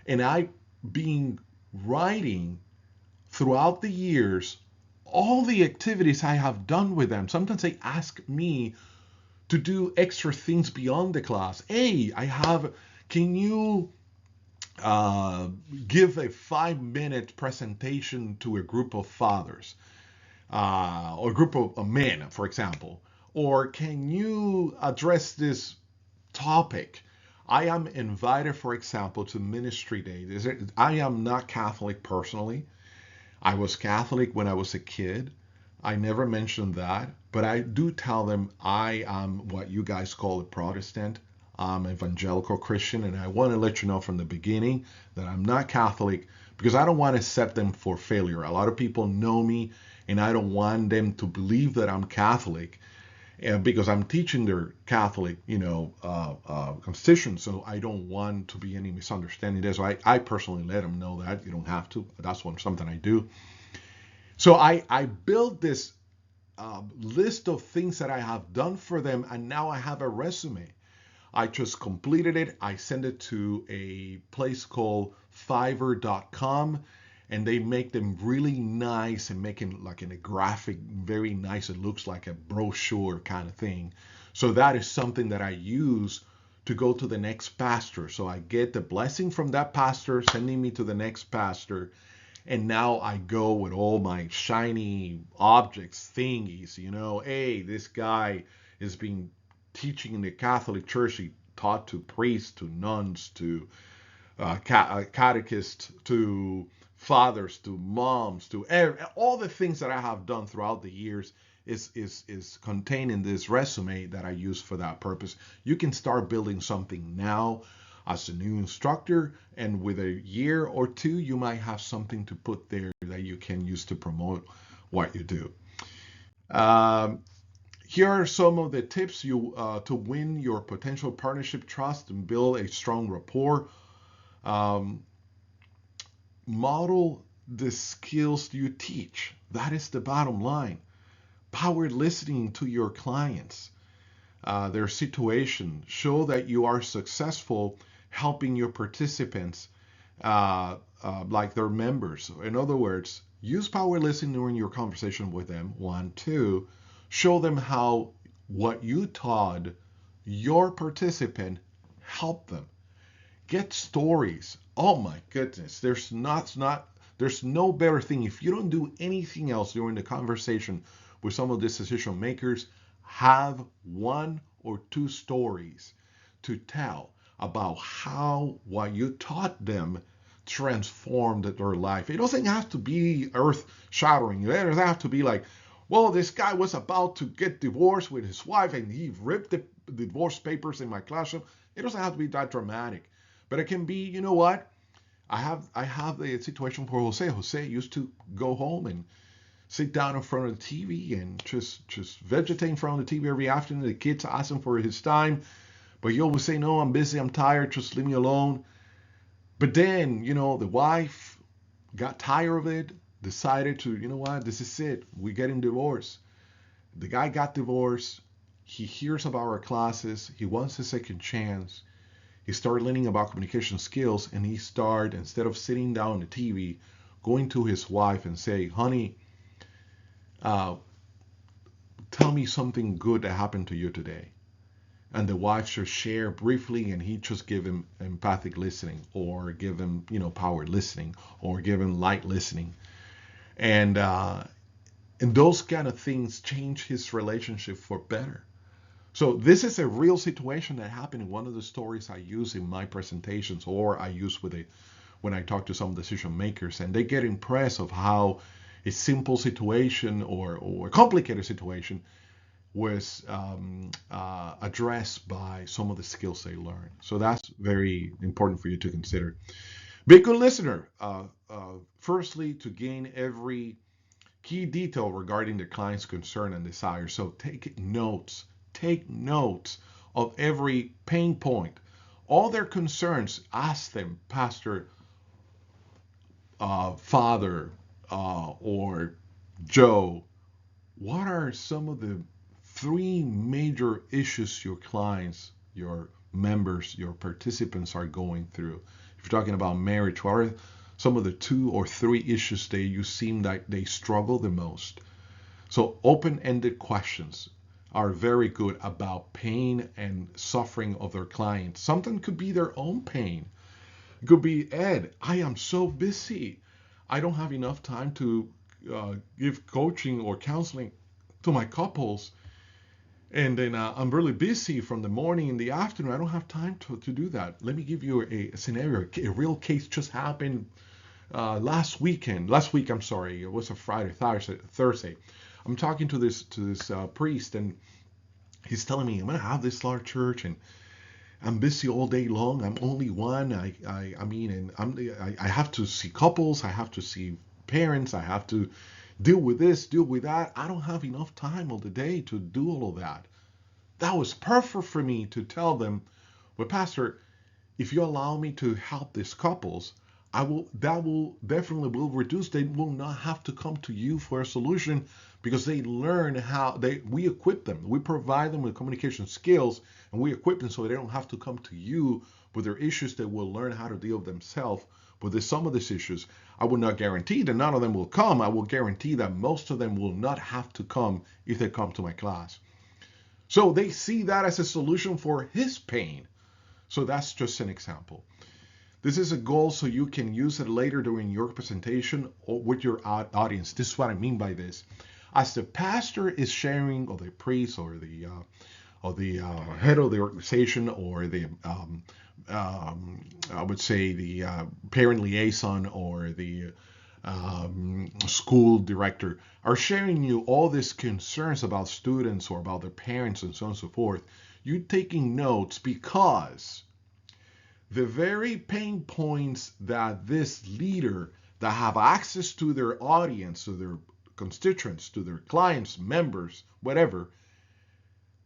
and I've been writing throughout the years all the activities I have done with them. Sometimes they ask me to do extra things beyond the class. Hey, can you give a 5-minute presentation to a group of fathers or a group of men, for example? Or can you address this topic? I am invited, for example, to Ministry Day. I am not Catholic personally. I was Catholic when I was a kid. I never mentioned that, but I do tell them I am what you guys call a Protestant. I'm evangelical Christian, and I want to let you know from the beginning that I'm not Catholic because I don't want to set them for failure. A lot of people know me, and I don't want them to believe that I'm Catholic because I'm teaching their Catholic, constitution. So I don't want to be any misunderstanding there. So I personally let them know that you don't have to. That's something I do. So I built this list of things that I have done for them, and now I have a resume. I just completed it. I sent it to a place called Fiverr.com, and they make them really nice and making like in a graphic, very nice. It looks like a brochure kind of thing. So that is something that I use to go to the next pastor. So I get the blessing from that pastor sending me to the next pastor. And now I go with all my shiny objects, thingies, hey, this guy has been teaching in the Catholic Church. He taught to priests, to nuns, to catechists, to fathers, to moms, to all the things that I have done throughout the years is contained in this resume that I use for that purpose. You can start building something now as a new instructor, and with a year or two, you might have something to put there that you can use to promote what you do. Here are some of the tips to win your potential partnership trust and build a strong rapport. Model the skills you teach. That is the bottom line. Power listening to your clients, their situation. Show that you are successful helping your participants like their members. In other words, use power listening during your conversation with them. 1, 2, show them how what you taught your participant helped them. Get stories. Oh my goodness, there's no better thing. If you don't do anything else during the conversation with some of these decision makers, have 1 or 2 stories to tell about how what you taught them transformed their life. It doesn't have to be earth shattering. It doesn't have to be like, well, this guy was about to get divorced with his wife and he ripped the divorce papers in my classroom. It doesn't have to be that dramatic. But it can be, you know what? I have the situation for Jose. Jose used to go home and sit down in front of the TV and just vegetate in front of the TV every afternoon. The kids ask him for his time, but he always say, no, I'm busy, I'm tired, just leave me alone. But then, the wife got tired of it, decided to, you know what, this is it. We're getting divorced. The guy got divorced. He hears about our classes. He wants a second chance. He started learning about communication skills, and he started, instead of sitting down on the TV, going to his wife and say, honey, uh, tell me something good that happened to you today. And the wife should share briefly, and he just give him empathic listening, or give him, power listening, or give him light listening. And those kind of things change his relationship for better. So this is a real situation that happened in one of the stories I use in my presentations, or I use when I talk to some decision makers, and they get impressed of how a simple situation or a complicated situation was addressed by some of the skills they learned. So that's very important for you to consider. Be a good listener. Firstly, to gain every key detail regarding the client's concern and desire. So take notes. Take notes of every pain point. All their concerns, ask them, Pastor, Father, or Joe, what are some of the 3 major issues your clients, your members, your participants are going through? If you're talking about marriage, what are some of the 2 or 3 issues that you seem like they struggle the most? So open-ended questions are very good about pain and suffering of their clients. Something could be their own pain. It could be, Ed, I am so busy. I don't have enough time to give coaching or counseling to my couples. And then I'm really busy from the morning and the afternoon. I don't have time to do that. Let me give you a scenario. A real case just happened last week. I'm sorry. It was a Friday, Thursday. I'm talking to this priest, and he's telling me, I'm going to have this large church, and I'm busy all day long. I'm only one. I have to see couples. I have to see parents. I have to deal with this, deal with that. I don't have enough time of the day to do all of that. That was perfect for me to tell them, well, Pastor, if you allow me to help these couples, that will definitely will reduce. They will not have to come to you for a solution, because they learn how we equip them. We provide them with communication skills, and we equip them so they don't have to come to you with their issues. They will learn how to deal with themselves with some of these issues. I will not guarantee that none of them will come. I will guarantee that most of them will not have to come if they come to my class. So they see that as a solution for his pain. So that's just an example. This is a goal so you can use it later during your presentation or with your audience. This is what I mean by this. As the pastor is sharing, or the priest, or the head of the organization, or the I would say the parent liaison, or the school director, are sharing you all these concerns about students or about their parents and so on and so forth, you taking notes, because the very pain points that this leader that have access to their audience, to their constituents, to their clients, members, whatever,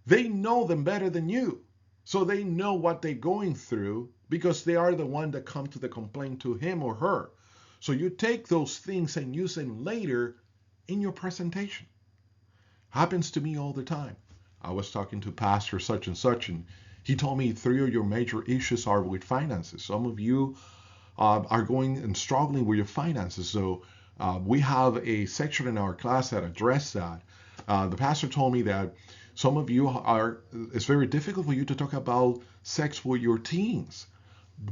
they know them better than you. So they know what they're going through, because they are the one that come to the complaint to him or her. So you take those things and use them later in your presentation. Happens to me all the time. I was talking to Pastor such and such, and he told me 3 of your major issues are with finances. Some of you are going and struggling with your finances. So we have a section in our class that address that. The pastor told me that some of you it's very difficult for you to talk about sex with your teens.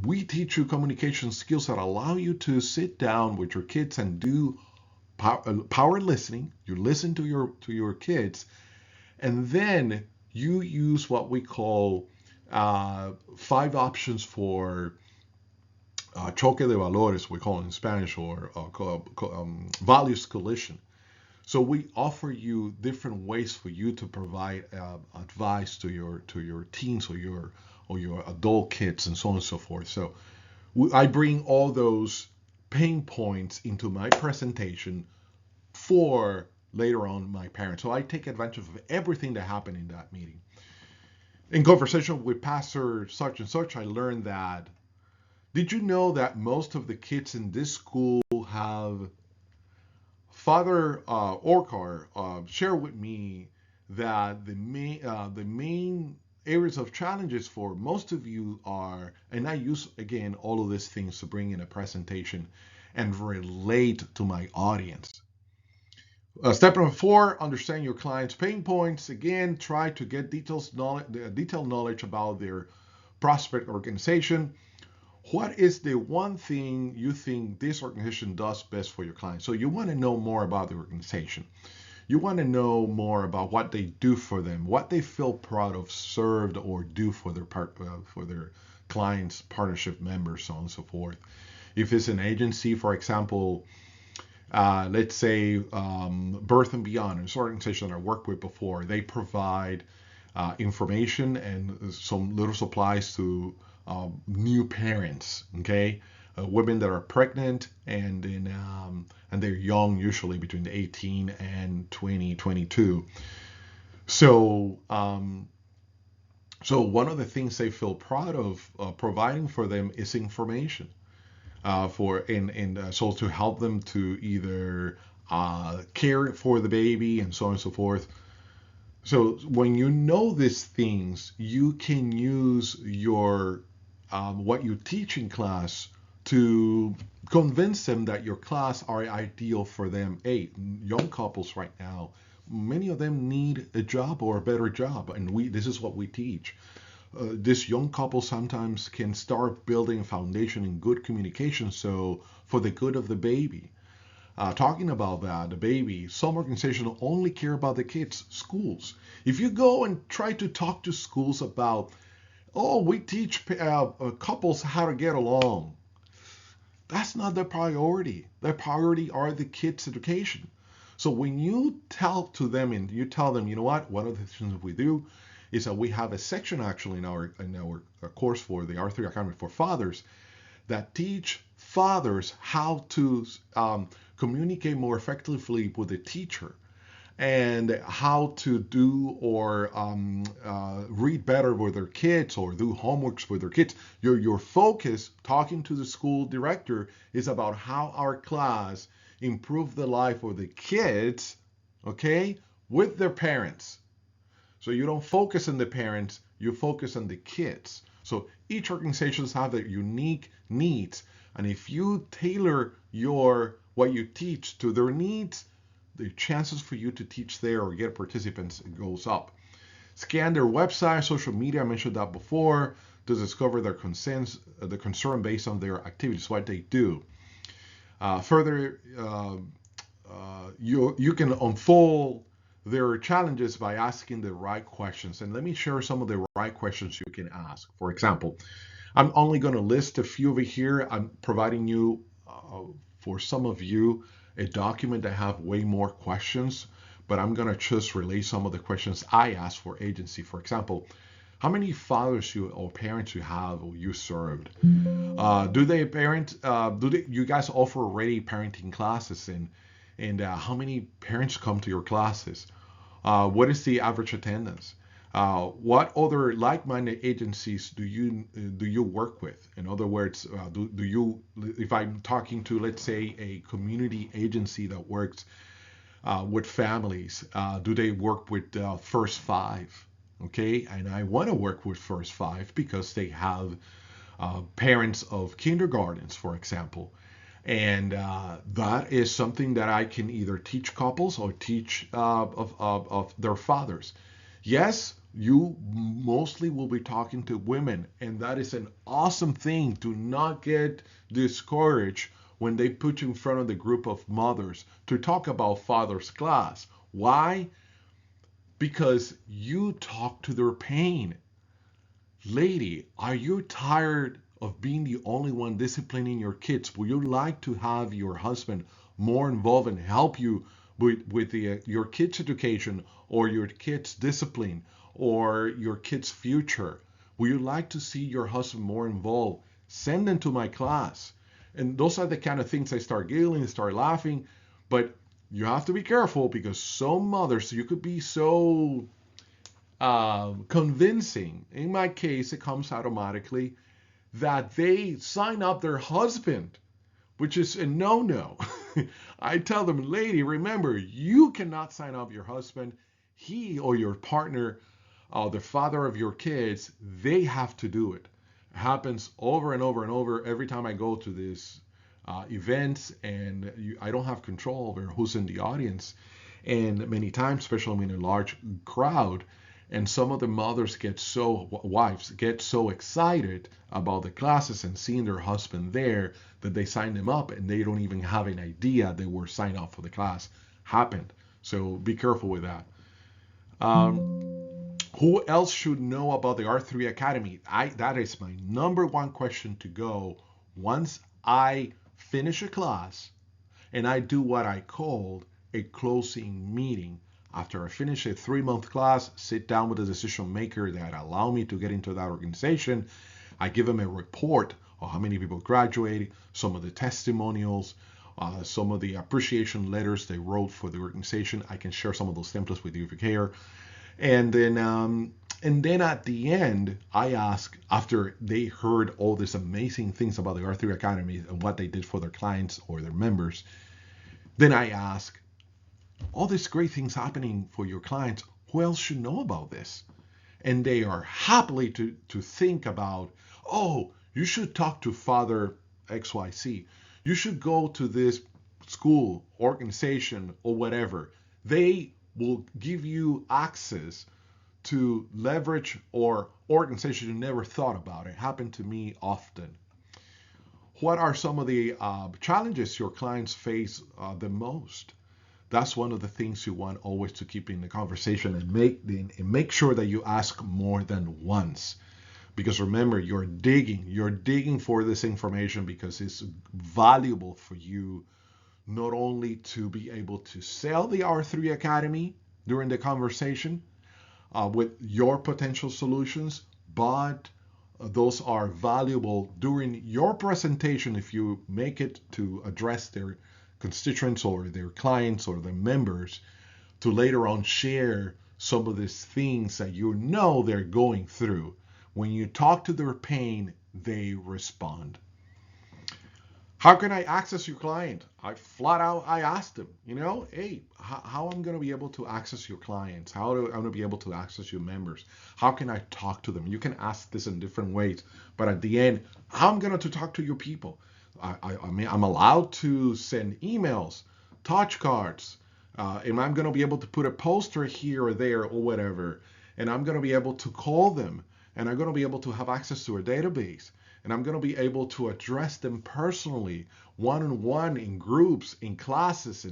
We teach you communication skills that allow you to sit down with your kids and do power listening. You listen to your kids, and then you use what we call 5 options for choque de valores, we call it in Spanish, or values collision. So we offer you different ways for you to provide advice to your teens or your adult kids and so on and so forth. So I bring all those pain points into my presentation for later on my parents. So I take advantage of everything that happened in that meeting. In conversation with Pastor such and such, I learned that, did you know that most of the kids in this school have Father Orcar shared with me that the main areas of challenges for most of you are, and I use again all of these things to bring in a presentation and relate to my audience. Step number 4, understand your client's pain points. Again, try to get detailed knowledge about their prospect organization. What is the one thing you think this organization does best for your client? So you want to know more about the organization. You want to know more about what they do for them, what they feel proud of, served, or do for their clients, partnership members, so on and so forth. If it's an agency, for example, let's say Birth and Beyond, an organization that I worked with before, they provide information and some little supplies to new parents, okay? Women that are pregnant and they're young, usually between 18 and 20, 22. So, so one of the things they feel proud of providing for them is information so to help them to either care for the baby and so on and so forth. So when you know these things, you can use your what you teach in class to convince them that your class are ideal for them. Hey, young couples right now, many of them need a job or a better job, and this is what we teach. This young couple sometimes can start building a foundation in good communication, so for the good of the baby. Talking about that, the baby, some organizations only care about the kids. Schools. If you go and try to talk to schools about, oh, we teach couples how to get along, that's not their priority. Their priority are the kids' education. So when you tell to them and you tell them, you know what, one of the things we do is that we have a section actually in our course for the R3 Academy for Fathers that teach fathers how to communicate more effectively with the teacher and how to do or read better with their kids or do homeworks with their kids. Your focus, talking to the school director, is about how our class improve the life of the kids, okay, with their parents. So you don't focus on the parents, you focus on the kids. So each organization has their unique needs, and if you tailor what you teach to their needs, the chances for you to teach there or get participants goes up. Scan their website, social media, I mentioned that before, to discover their concerns, the concern based on their activities, what they do. Further, you can unfold their challenges by asking the right questions. And let me share some of the right questions you can ask. For example, I'm only going to list a few over here. I'm providing you, for some of you, a document that have way more questions, but I'm going to just relay some of the questions I asked for agency. For example, how many fathers or parents you have or you served? Do they parent? You guys offer already parenting classes, and how many parents come to your classes? What is the average attendance? What other like-minded agencies do you work with? In other words, do you, if I'm talking to, let's say, a community agency that works with families, do they work with First Five? Okay, and I want to work with First Five because they have parents of kindergartens, for example. And that is something that I can either teach couples or teach of their fathers. Yes, you mostly will be talking to women, and that is an awesome thing. Do not get discouraged when they put you in front of the group of mothers to talk about father's class. Why? Because you talk to their pain. Lady, are you tired of being the only one disciplining your kids? Would you like to have your husband more involved and help you with your kids' education or your kids' discipline or your kids' future? Would you like to see your husband more involved? Send them to my class. And those are the kind of things I start giggling, start laughing. But you have to be careful because some mothers, you could be so convincing. In my case, it comes automatically that they sign up their husband, which is a no-no. I tell them, lady, remember, you cannot sign up your husband. He or your partner the father of your kids, they have to do it. It happens over and over and over every time I go to these events, and I don't have control over who's in the audience. And many times, especially in a large crowd, and some of the mothers get so, wives get so excited about the classes and seeing their husband there that they sign them up and they don't even have an idea they were signed up for the class. Happened. So be careful with that. Who else should know about the R3 Academy? That is my number one question to go once I finish a class and I do what I called a closing meeting. After I finish a 3-month class, sit down with the decision maker that allow me to get into that organization. I give them a report of how many people graduated, some of the testimonials, some of the appreciation letters they wrote for the organization. I can share some of those templates with you if you care. And then at the end, I ask, after they heard all these amazing things about the R3 Academy and what they did for their clients or their members, then I ask, all these great things happening for your clients, who else should know about this? And they are happily to think about, oh, you should talk to Father XYZ. You should go to this school, organization, or whatever. They will give you access to leverage or organization you never thought about. It happened to me often. What are some of the challenges your clients face the most? That's one of the things you want always to keep in the conversation, and make sure that you ask more than once. Because remember, you're digging for this information because it's valuable for you, not only to be able to sell the R3 Academy during the conversation with your potential solutions, but those are valuable during your presentation if you make it to address their constituents or their clients or their members, to later on share some of these things that you know they're going through. When you talk to their pain, they respond. How can I access your client? I flat out, I asked them, hey, how I'm going to be able to access your clients? How am I going to be able to access your members? How can I talk to them? You can ask this in different ways, but at the end, how I'm going to talk to your people? I mean, I'm allowed to send emails, touch cards. Am I going to be able to put a poster here or there or whatever? And I'm going to be able to call them, and I'm going to be able to have access to a database. And I'm going to be able to address them personally, one-on-one, in groups, in classes,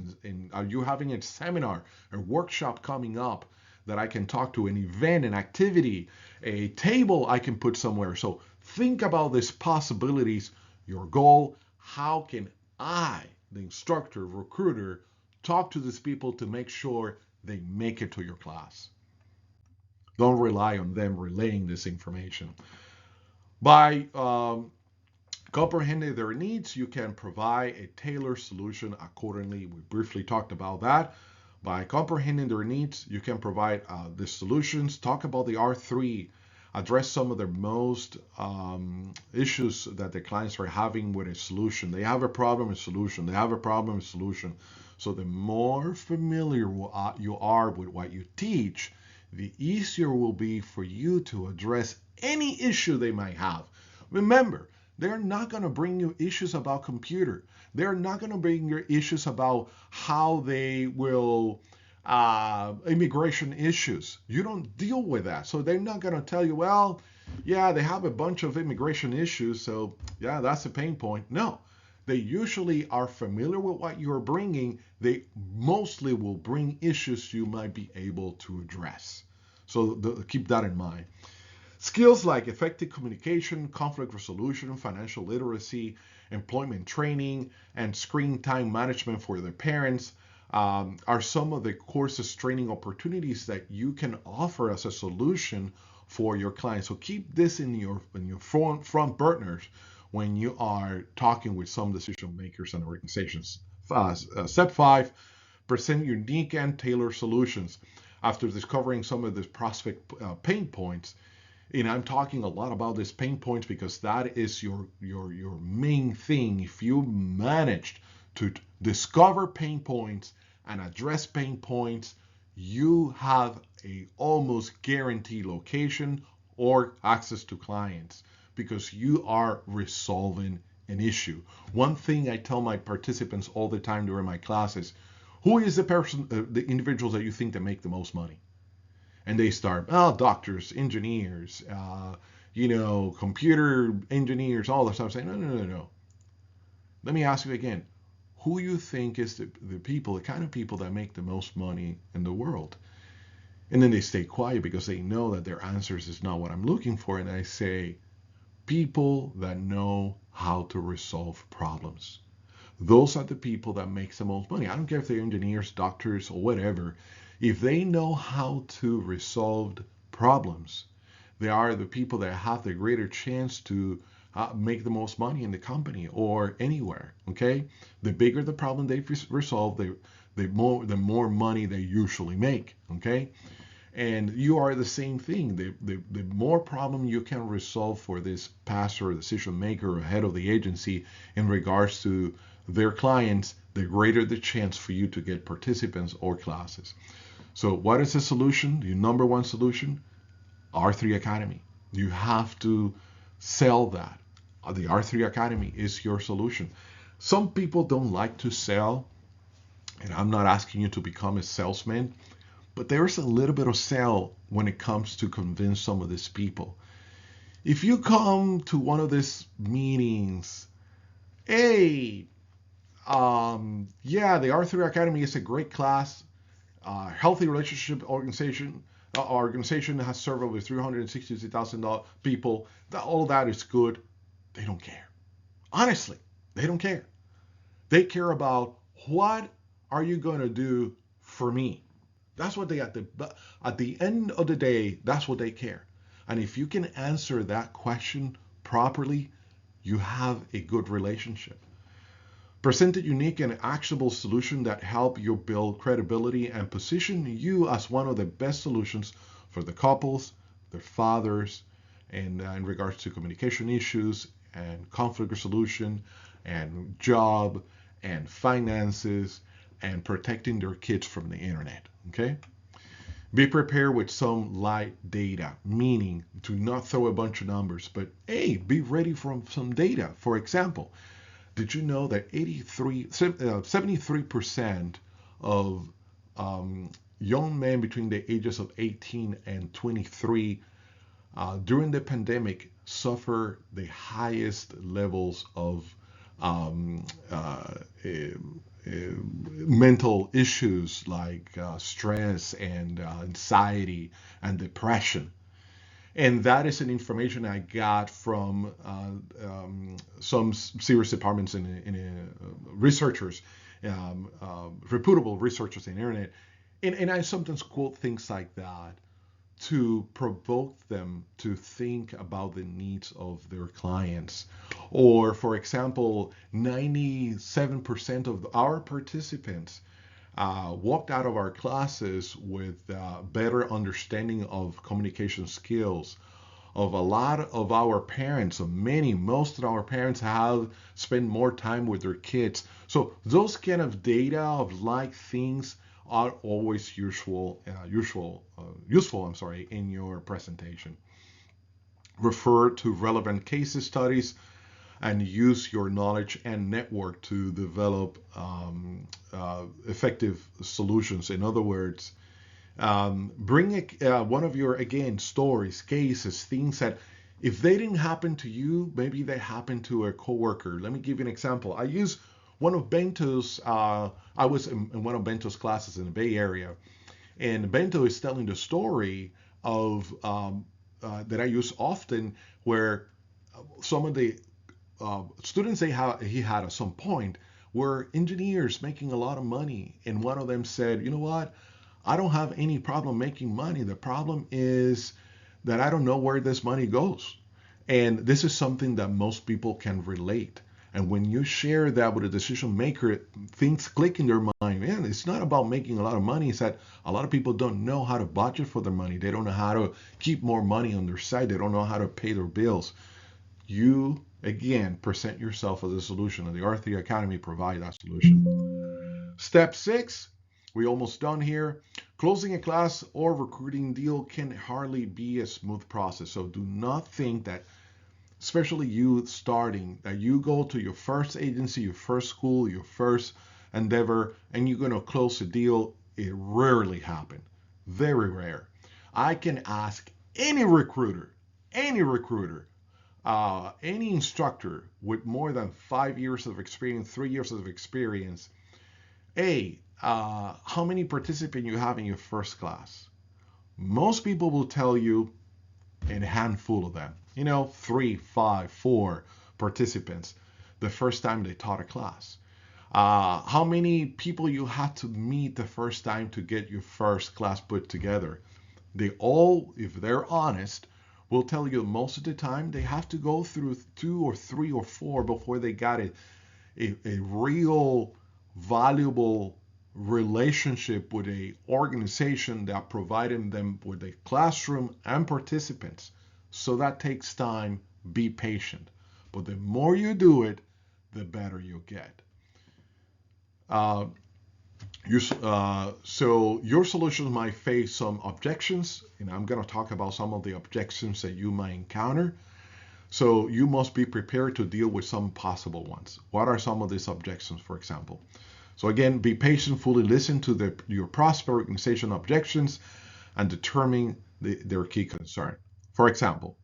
are you having a seminar, a workshop coming up that I can talk to, an event, an activity, a table I can put somewhere. So think about these possibilities, your goal. How can I, the instructor, recruiter, talk to these people to make sure they make it to your class? Don't rely on them relaying this information. By comprehending their needs, you can provide a tailored solution accordingly. We briefly talked about that. By comprehending their needs, you can provide the solutions. Talk about the R3, address some of the most issues that the clients are having with a solution. They have a problem, a solution. They have a problem, a solution. So the more familiar you are with what you teach, the easier it will be for you to address any issue they might have. Remember, they're not going to bring you issues about computer. They're not going to bring you issues about how they will immigration issues. You don't deal with that. So they're not going to tell you, well, yeah, they have a bunch of immigration issues, so yeah, that's a pain point. No, they usually are familiar with what you're bringing. They mostly will bring issues you might be able to address. So keep that in mind. Skills like effective communication, conflict resolution, financial literacy, employment training, and screen time management for their parents are some of the courses, training opportunities that you can offer as a solution for your clients. So keep this in your front burners when you are talking with some decision makers and organizations. Step 5, present unique and tailored solutions. After discovering some of the prospect pain points, and I'm talking a lot about these pain points because that is your main thing. If you managed to discover pain points and address pain points, you have a almost guaranteed location or access to clients because you are resolving an issue. One thing I tell my participants all the time during my classes, who is the individuals that you think that make the most money? And they start, oh, doctors, engineers, computer engineers, all this stuff. I'm saying, no, no, no, no. Let me ask you again, who you think is the kind of people that make the most money in the world? And then they stay quiet because they know that their answers is not what I'm looking for. And I say, people that know how to resolve problems. Those are the people that make the most money. I don't care if they're engineers, doctors, or whatever. If they know how to resolve problems, they are the people that have the greater chance to make the most money in the company or anywhere. Okay, the bigger the problem they resolve, the more money they usually make. Okay, and you are the same thing. The more problem you can resolve for this pastor or decision maker or head of the agency in regards to their clients, the greater the chance for you to get participants or classes. So what is the solution? The number one solution? R3 Academy. You have to sell that. The R3 Academy is your solution. Some people don't like to sell, and I'm not asking you to become a salesman, but there's a little bit of sell when it comes to convince some of these people. If you come to one of these meetings, hey, yeah, the R3 Academy is a great class. Healthy relationship organization. Our organization has served over 360,000 people. All that is good. They don't care. Honestly, they don't care. They care about what are you going to do for me. That's what they at the end of the day, that's what they care. And if you can answer that question properly, you have a good relationship. Present a unique and actionable solution that help you build credibility and position you as one of the best solutions for the couples, their fathers, and in regards to communication issues and conflict resolution and job and finances and protecting their kids from the internet. Okay? Be prepared with some light data, meaning to not throw a bunch of numbers, but hey, be ready for some data. For example, did you know that 73% of young men between the ages of 18 and 23 during the pandemic suffer the highest levels of um, uh, mental issues like stress and anxiety and depression. And that is an information I got from some serious departments in researchers, reputable researchers in the internet. And I sometimes quote things like that to provoke them to think about the needs of their clients. Or, for example, 97% of our participants walked out of our classes with better understanding of communication skills. Of a lot of our parents, most of our parents have spent more time with their kids. So those kind of data of like things are always useful in your presentation. Refer to relevant case studies and use your knowledge and network to develop effective solutions. In other words, bring one of your, again, stories, cases, things that if they didn't happen to you, maybe they happened to a coworker. Let me give you an example. I use one of Bento's, I was in one of Bento's classes in the Bay Area, and Bento is telling the story of that I use often, where some of the students he had at some point were engineers making a lot of money, and one of them said, you know what, I don't have any problem making money. The problem is that I don't know where this money goes. And this is something that most people can relate. And when you share that with a decision maker, things click in their mind. Man, it's not about making a lot of money. It's that a lot of people don't know how to budget for their money. They don't know how to keep more money on their side. They don't know how to pay their bills. You, again, present yourself as a solution, and the R3 Academy provide that solution. Step 6, We almost done here. Closing a class or recruiting deal can hardly be a smooth process. So do not think that, especially you starting, that you go to your first agency, your first school, your first endeavor, and you're going to close a deal. It rarely happens. Very rare. I can ask any recruiter, any instructor with more than 5 years of experience, 3 years of experience, hey, how many participants you have in your first class? Most people will tell you a handful of them. 3, 5, 4 participants the first time they taught a class. How many people you had to meet the first time to get your first class put together? They all, if they're honest, will tell you most of the time they have to go through 2 or 3 or 4 before they got a real valuable relationship with a organization that provided them with a classroom and participants. So that takes time. Be patient. But the more you do it, the better you get. So your solutions might face some objections, and I'm going to talk about some of the objections that you might encounter. So you must be prepared to deal with some possible ones. What are some of these objections, for example? So again, be patient, fully listen to your prospect organization objections, and determine their key concern. For example,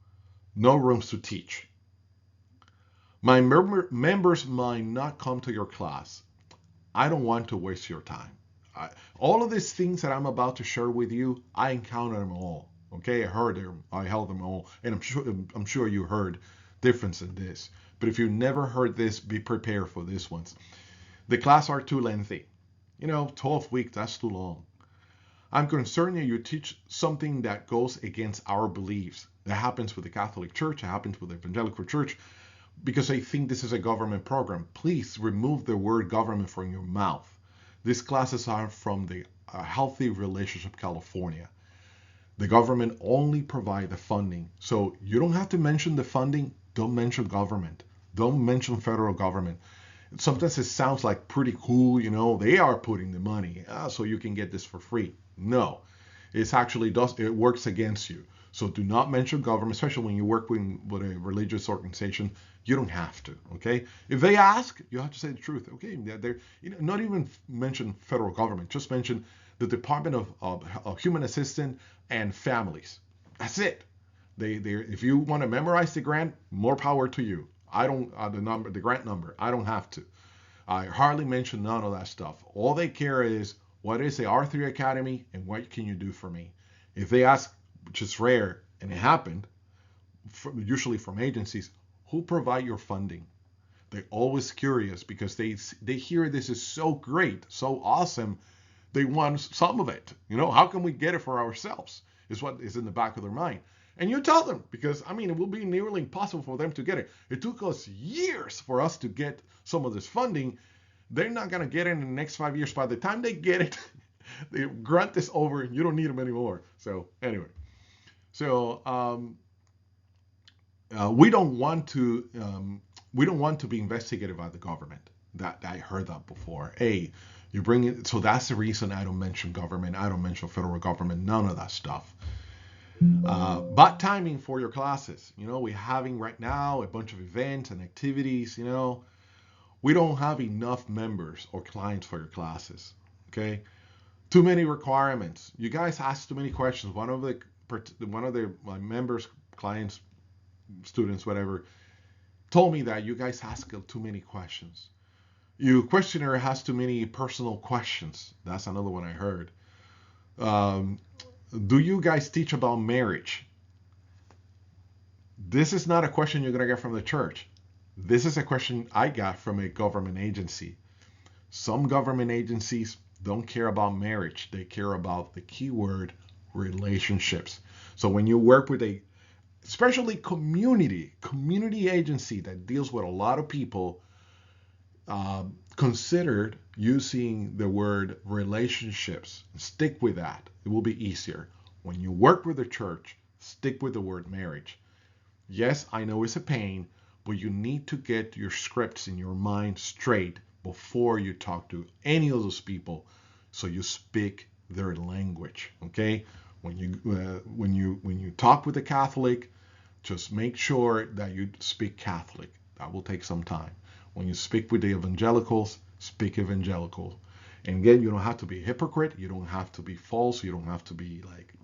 no rooms to teach. My members might not come to your class. I don't want to waste your time. All of these things that I'm about to share with you, I encountered them all. Okay, I heard them, I held them all, and I'm sure you heard difference in this. But if you never heard this, be prepared for this ones. The class are too lengthy. 12 weeks, that's too long. I'm concerned that you teach something that goes against our beliefs. That happens with the Catholic Church, it happens with the Evangelical Church, because I think this is a government program. Please remove the word government from your mouth. These classes are from the Healthy Relationship California. The government only provide the funding. So you don't have to mention the funding. Don't mention government. Don't mention federal government. Sometimes it sounds like pretty cool, they are putting the money, so you can get this for free. No, it works against you. So do not mention government, especially when you work with a religious organization. You don't have to, okay? If they ask, you have to say the truth, okay? They're not even mention federal government, just mention the Department of Human Assistance and Families. That's it. If you want to memorize the grant, more power to you. I don't the grant number. I don't have to. I hardly mention none of that stuff. All they care is what is the R3 Academy and what can you do for me. If they ask, which is rare, and it happened, usually from agencies, who provide your funding? They're always curious because they hear this is so great, so awesome. They want some of it. How can we get it for ourselves? Is what is in the back of their mind. And you tell them, because it will be nearly impossible for them to get it. It took us years for us to get some of this funding. They're not going to get it in the next 5 years. By the time they get it, the grant is over. You don't need them anymore. So anyway, we don't want to be investigated by the government. That I heard that before. Hey, you bring it. So that's the reason I don't mention government. I don't mention federal government. None of that stuff. But timing for your classes. We're having right now a bunch of events and activities. We don't have enough members or clients for your classes. Okay, too many requirements. You guys ask too many questions. One of my members, clients, students, whatever, told me that you guys ask too many questions. Your questionnaire has too many personal questions. That's another one I heard. Do you guys teach about marriage? This is not a question you're going to get from the church. This is a question I got from a government agency. Some government agencies don't care about marriage. They care about the keyword relationships. So when you work with especially community agency that deals with a lot of people, considered using the word relationships. Stick with that. It will be easier. When you work with the church, stick with the word marriage. Yes, I know it's a pain, but you need to get your scripts in your mind straight before you talk to any of those people so you speak their language. Okay, when you talk with a Catholic, just make sure that you speak Catholic. That will take some time. When you speak with the evangelicals, speak evangelical. And again, you don't have to be a hypocrite. You don't have to be false. You don't have to be like,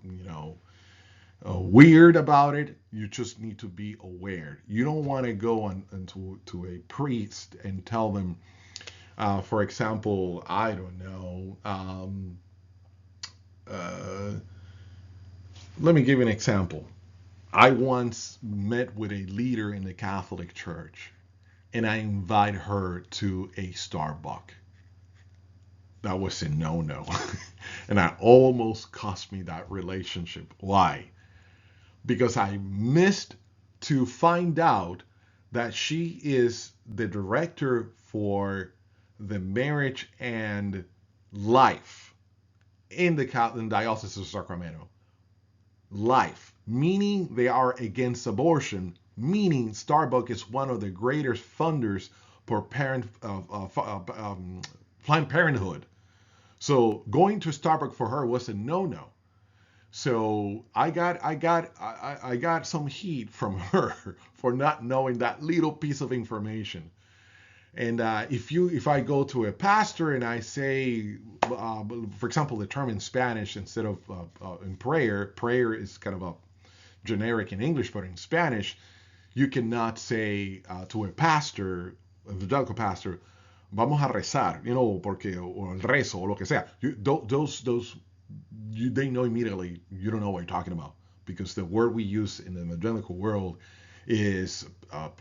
weird about it. You just need to be aware. You don't want to go to a priest and tell them, for example, I don't know. Uh, Let me give you an example. I once met with a leader in the Catholic Church, and I invited her to a Starbucks. That was a no-no. And that almost cost me that relationship. Why? Because I missed to find out that she is the director for the marriage and life in the Diocese of Sacramento. Life, meaning they are against abortion, meaning Starbucks is one of the greatest funders for Planned Parenthood. So going to Starbucks for her was a no-no. So I got some heat from her for not knowing that little piece of information. And if I go to a pastor and I say, for example, the term in Spanish instead of in prayer is kind of a generic in English, but in Spanish, you cannot say to a pastor, evangelical pastor, vamos a rezar, porque o el rezo o lo que sea. They know immediately you don't know what you're talking about, because the word we use in the evangelical world is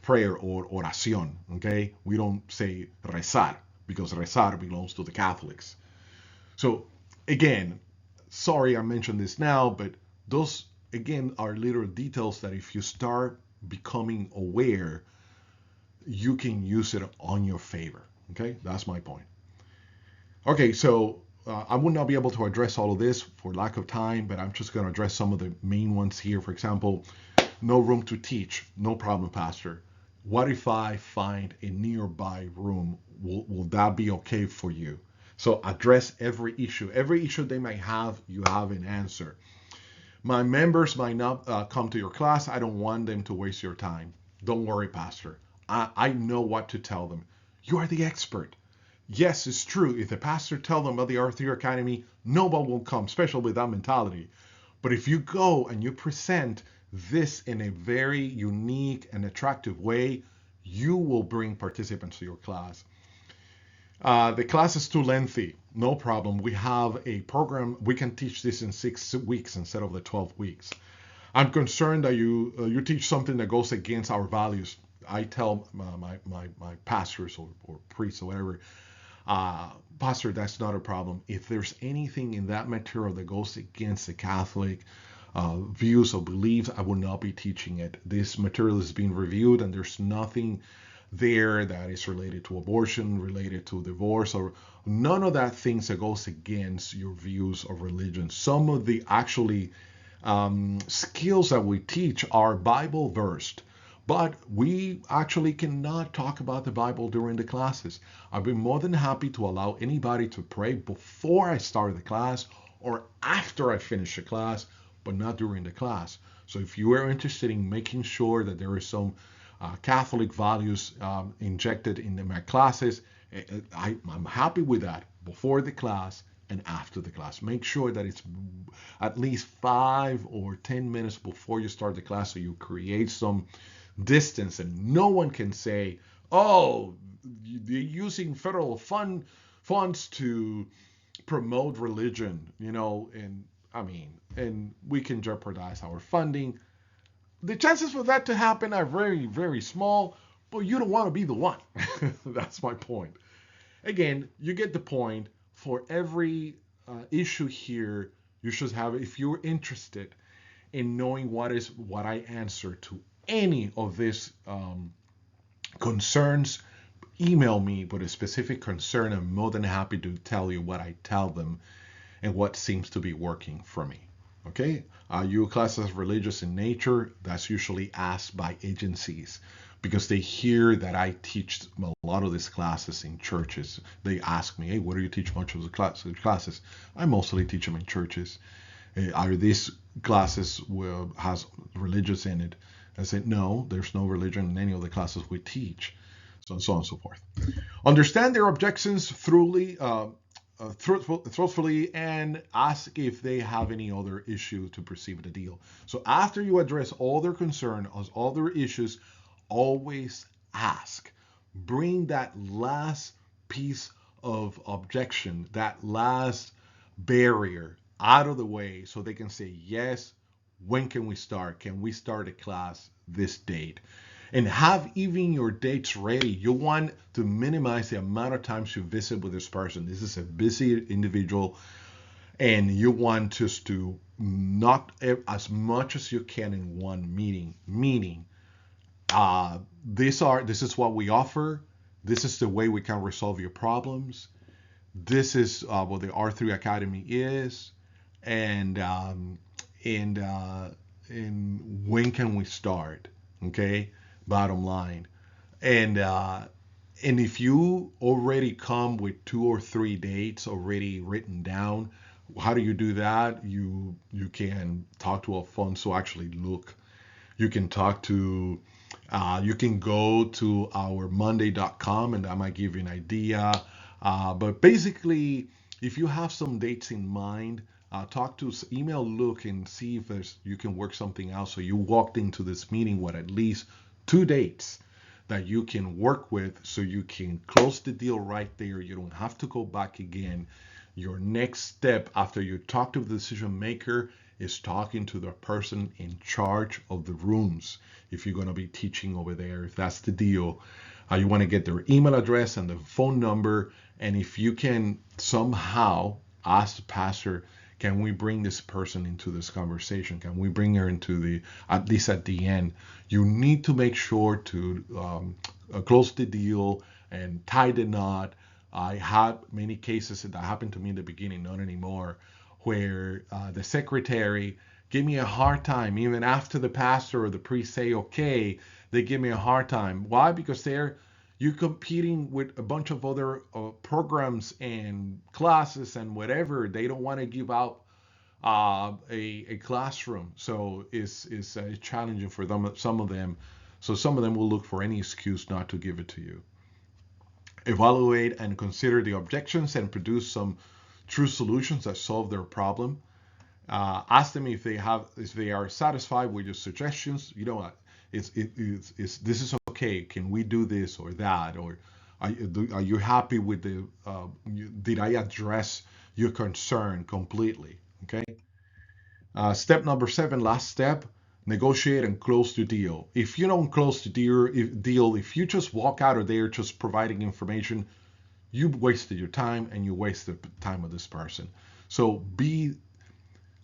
prayer or oración. Okay, we don't say rezar, because rezar belongs to the Catholics. So again, sorry I mentioned this now, but those again are little details that if you start becoming aware, you can use it on your favor. Okay, that's my point. Okay, so I would not be able to address all of this for lack of time, but I'm just going to address some of the main ones here. For example, no room to teach. No problem, Pastor. What if I find a nearby room? Will that be okay for you? So address every issue. Every issue they might have, you have an answer. My members might not come to your class. I don't want them to waste your time. Don't worry, Pastor. I know what to tell them. You are the expert. Yes, it's true. If the pastor tells them about the Arthur Academy, nobody will come, especially with that mentality. But if you go and you present this in a very unique and attractive way, you will bring participants to your class. The class is too lengthy. No problem. We have a program. We can teach this in 6 weeks instead of the 12 weeks. I'm concerned that you teach something that goes against our values. I tell my pastors or priests or whatever, Pastor, that's not a problem. If there's anything in that material that goes against the Catholic views or beliefs, I will not be teaching it. This material is being reviewed, and there's nothing there that is related to abortion, related to divorce, or none of that things that goes against your views of religion. Some of the actually skills that we teach are Bible versed. But we actually cannot talk about the Bible during the classes. I've been more than happy to allow anybody to pray before I start the class or after I finish the class, but not during the class. So if you are interested in making sure that there is some Catholic values injected in my classes, I'm happy with that before the class and after the class. Make sure that it's at least 5 or 10 minutes before you start the class, so you create some distance and no one can say, oh, they're using federal funds to promote religion, and we can jeopardize our funding. The chances for that to happen are very, very small, but you don't want to be the one. That's my point. Again, you get the point. For every issue here, you should have, if you're interested in knowing what I answer to any of these concerns, email me with a specific concern. I'm more than happy to tell you what I tell them and what seems to be working for me. Okay? Your class is religious in nature. That's usually asked by agencies. because they hear that I teach a lot of these classes in churches. They ask me, hey, where do you teach much of the classes? I mostly teach them in churches. Are these classes has religious in it? I said, no, there's no religion in any of the classes we teach. So on and so forth. Understand their objections truthfully, and ask if they have any other issue to proceed with the deal. So after you address all their concerns, all their issues, always ask. Bring that last piece of objection, that last barrier out of the way so they can say, yes, when can we start? Can we start a class this date? And have even your dates ready. You want to minimize the amount of times you visit with this person. This is a busy individual, and you want just to knock as much as you can in one meeting. Meaning, this is what we offer. This is the way we can resolve your problems. This is what the R3 Academy is, and and uh, and when can we start? Okay, bottom line. And if you already come with 2 or 3 dates already written down, how do you do that? You can talk to Alfonso. Actually, look, you can talk to you can go to our monday.com and that might give you an idea. But basically, if you have some dates in mind, talk to email Luke and see if you can work something out. So you walked into this meeting with at least 2 dates that you can work with, so you can close the deal right there. You don't have to go back again. Your next step after you talk to the decision maker is talking to the person in charge of the rooms. If you're going to be teaching over there, if that's the deal, you want to get their email address and the phone number. And if you can somehow ask the pastor, can we bring this person into this conversation? Can we bring her into at least at the end? You need to make sure to close the deal and tie the knot. I had many cases that happened to me in the beginning, not anymore, where the secretary gave me a hard time even after the pastor or the priest say okay. They give me a hard time. Why? Because you're competing with a bunch of other programs and classes and whatever. They don't want to give out a classroom, so it's challenging for them. Some of them, so some of them will look for any excuse not to give it to you. Evaluate and consider the objections and produce some true solutions that solve their problem. Ask them if they are satisfied with your suggestions. You know what? This is okay. Can we do this or that? Or are you happy with did I address your concern completely? Okay. Step number 7, last step, negotiate and close the deal. If you don't close the if you just walk out of there just providing information, you've wasted your time and you wasted the time of this person. So be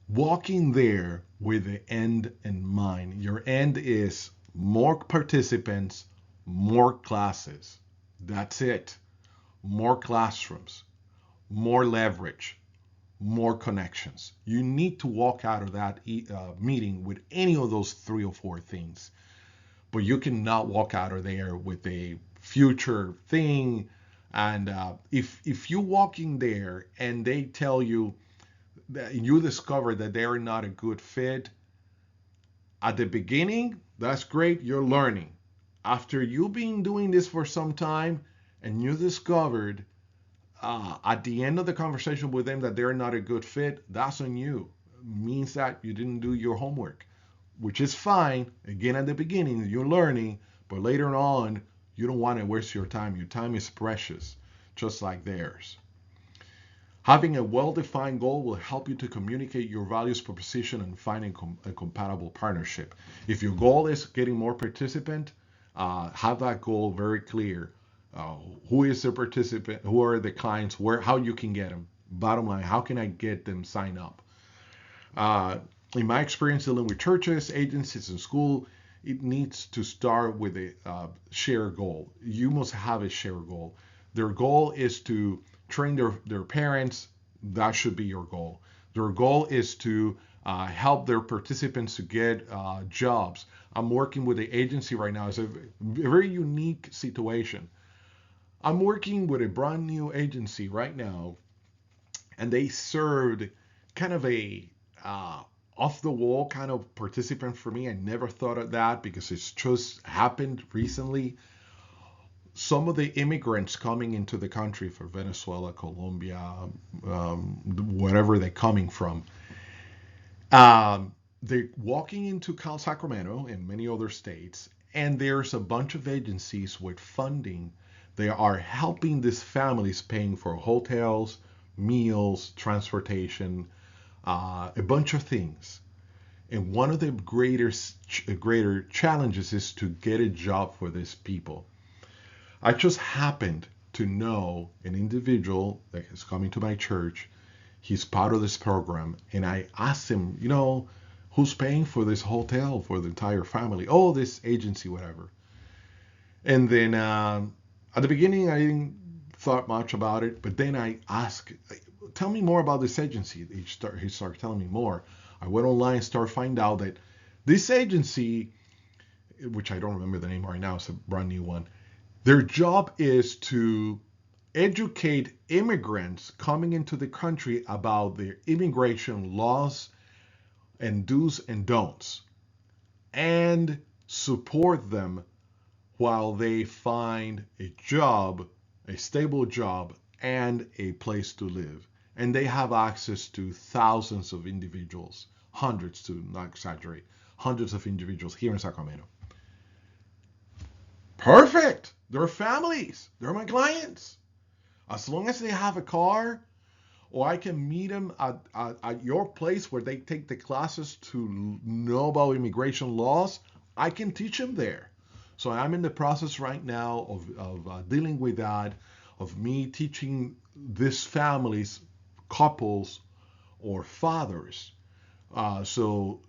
walking there with the end in mind. Your end is more participants, more classes. That's it. More classrooms, more leverage, more connections. You need to walk out of that meeting with any of those 3 or 4 things. But you cannot walk out of there with a future thing. And if you walk in there and they tell you that you discover that they're not a good fit, at the beginning, that's great, you're learning. After you've been doing this for some time and you discovered at the end of the conversation with them that they're not a good fit, that's on you. It means that you didn't do your homework, which is fine. Again, at the beginning, you're learning, but later on, you don't want to waste your time. Your time is precious, just like theirs. Having a well-defined goal will help you to communicate your values proposition and finding a compatible partnership. If your goal is getting more participant, have that goal very clear. Who is the participant? Who are the clients? How you can get them? Bottom line, how can I get them sign up? In my experience dealing with churches, agencies, and school, it needs to start with a shared goal. You must have a shared goal. Their goal is to train their parents. That should be your goal. Their goal is to help their participants to get jobs. I'm working with an agency right now. It's a very unique situation. I'm working with a brand new agency right now, and they served kind of a off the wall kind of participant for me. I never thought of that because it's just happened recently. Some of the immigrants coming into the country from Venezuela, Colombia, wherever they're coming from, they're walking into Cal Sacramento and many other states, and there's a bunch of agencies with funding. They are helping these families paying for hotels, meals, transportation, a bunch of things. And one of the greater challenges is to get a job for these people. I just happened to know an individual that is coming to my church. He's part of this program, and I asked him, who's paying for this hotel for the entire family? Oh, this agency, whatever. And then at the beginning, I didn't thought much about it, but then I asked, tell me more about this agency. He started telling me more. I went online and started finding out that this agency, which I don't remember the name right now, it's a brand new one. Their job is to educate immigrants coming into the country about their immigration laws and do's and don'ts, and support them while they find a job, a stable job, and a place to live. And they have access to thousands of individuals, hundreds to not exaggerate, hundreds of individuals here in Sacramento. Perfect. They're families. They're my clients. As long as they have a car, or I can meet them at your place where they take the classes to know about immigration laws, I can teach them there. So I'm in the process right now of dealing with that, of me teaching these families, couples, or fathers, so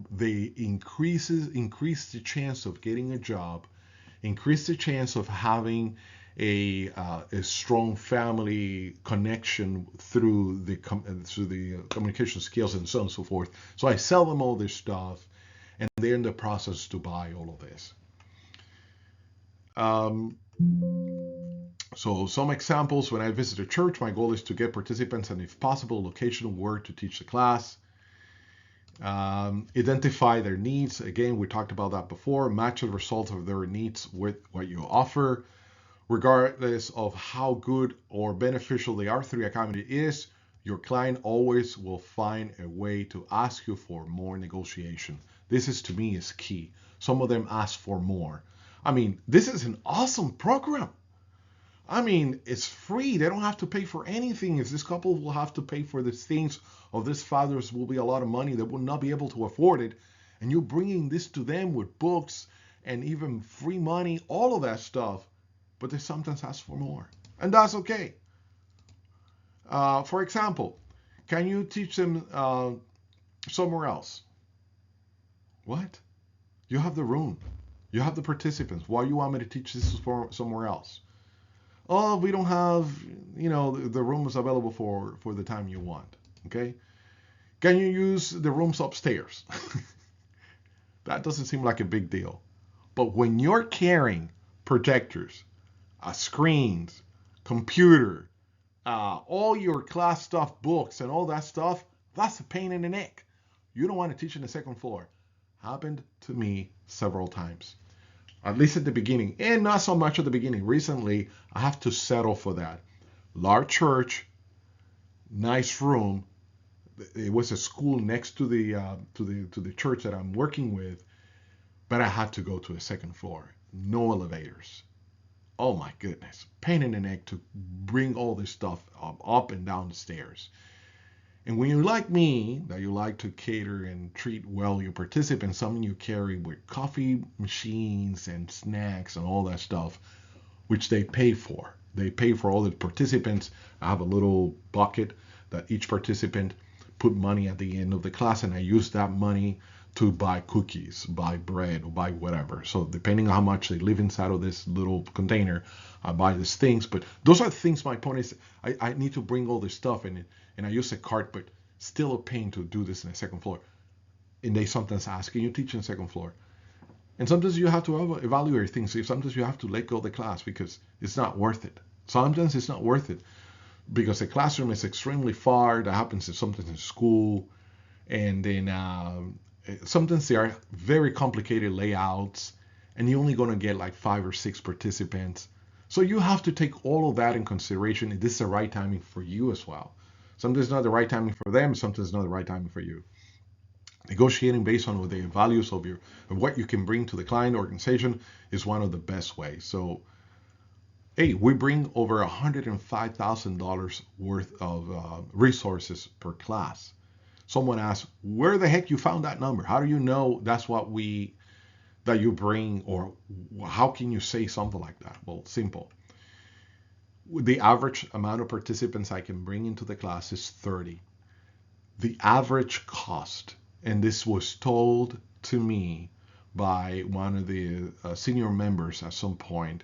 they increase the chance of getting a job, increase the chance of having a strong family connection through the communication skills and so on and so forth. So I sell them all this stuff, and they're in the process to buy all of this. So some examples: when I visit a church, my goal is to get participants and, if possible, location where to teach the class. Identify their needs. Again, we talked about that before. Match the results of their needs with what you offer. Regardless of how good or beneficial the R3 Academy is, your client always will find a way to ask you for more negotiation. This is, to me, is key. Some of them ask for more. I mean, this is an awesome program. I mean, it's free. They don't have to pay for anything. If this couple will have to pay for these things, or this fathers will be a lot of money, they will not be able to afford it. And you're bringing this to them with books and even free money, all of that stuff. But they sometimes ask for more. And that's okay. For example, can you teach them somewhere else? What? You have the room. You have the participants. Why you want me to teach this somewhere else? Oh, we don't have, the rooms available for the time you want. Okay? Can you use the rooms upstairs? That doesn't seem like a big deal. But when you're carrying projectors, screens, computer, all your class stuff, books, and all that stuff, that's a pain in the neck. You don't want to teach in the second floor. Happened to me several times. At least at the beginning, and not so much at the beginning. Recently, I have to settle for that. Large church, nice room. It was a school next to the church that I'm working with, but I had to go to the second floor. No elevators. Oh my goodness, pain in the neck to bring all this stuff up and down the stairs. And when you're like me, that you like to cater and treat well your participants, something you carry with coffee machines and snacks and all that stuff, which they pay for. They pay for all the participants. I have a little bucket that each participant put money at the end of the class, and I use that money to buy cookies, buy bread, or buy whatever. So depending on how much they live inside of this little container, I buy these things. But those are the things. My point is, I need to bring all this stuff in, and I use a cart. But still a pain to do this in the second floor. And they sometimes ask, can you teach in the second floor? And sometimes you have to evaluate things. Sometimes you have to let go of the class because it's not worth it. Sometimes it's not worth it because the classroom is extremely far. That happens sometimes in school. And then sometimes there are very complicated layouts and you're only going to get like 5 or 6 participants. So you have to take all of that in consideration. This is the right timing for you as well. Sometimes it's not the right timing for them. Sometimes it's not the right timing for you. Negotiating based on the values of what you can bring to the client organization is one of the best ways. So, hey, we bring over $105,000 worth of resources per class. Someone asked, where the heck you found that number? How do you know that's that you bring, or how can you say something like that? Well, simple. The average amount of participants I can bring into the class is 30. The average cost, and this was told to me by one of the senior members at some point,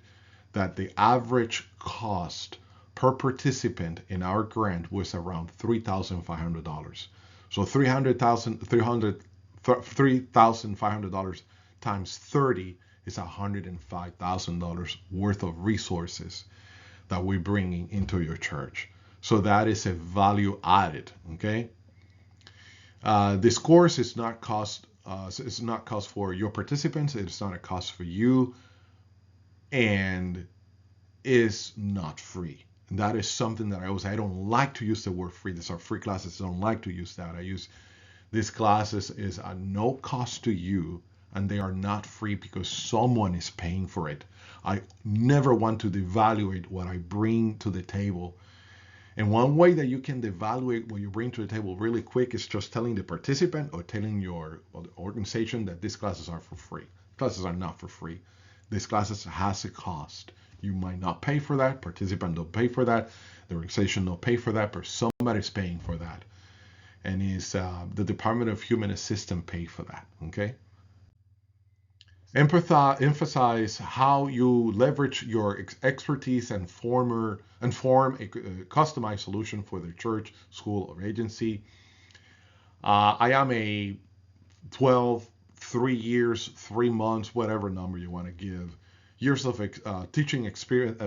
that the average cost per participant in our grant was around $3,500. So $3,500 times 30 is $105,000 worth of resources that we're bringing into your church. So that is a value added, okay? This course is not cost. It's not cost for your participants. It's not a cost for you, and is not free. And that is something that I don't like to use the word free. These are free classes. I don't like to use that. I use these classes is at no cost to you, and they are not free because someone is paying for it. I never want to devaluate what I bring to the table. And one way that you can devaluate what you bring to the table really quick is just telling the participant or telling your organization that these classes are for free. Classes are not for free. These classes has a cost. You might not pay for that. Participant don't pay for that. The organization don't pay for that, but somebody's paying for that. And is the Department of Human Assistance pay for that, okay? Emphasize how you leverage your expertise and form a customized solution for the church, school, or agency. I am a 12, 3 years, 3 months, whatever number you want to give, years of teaching experience,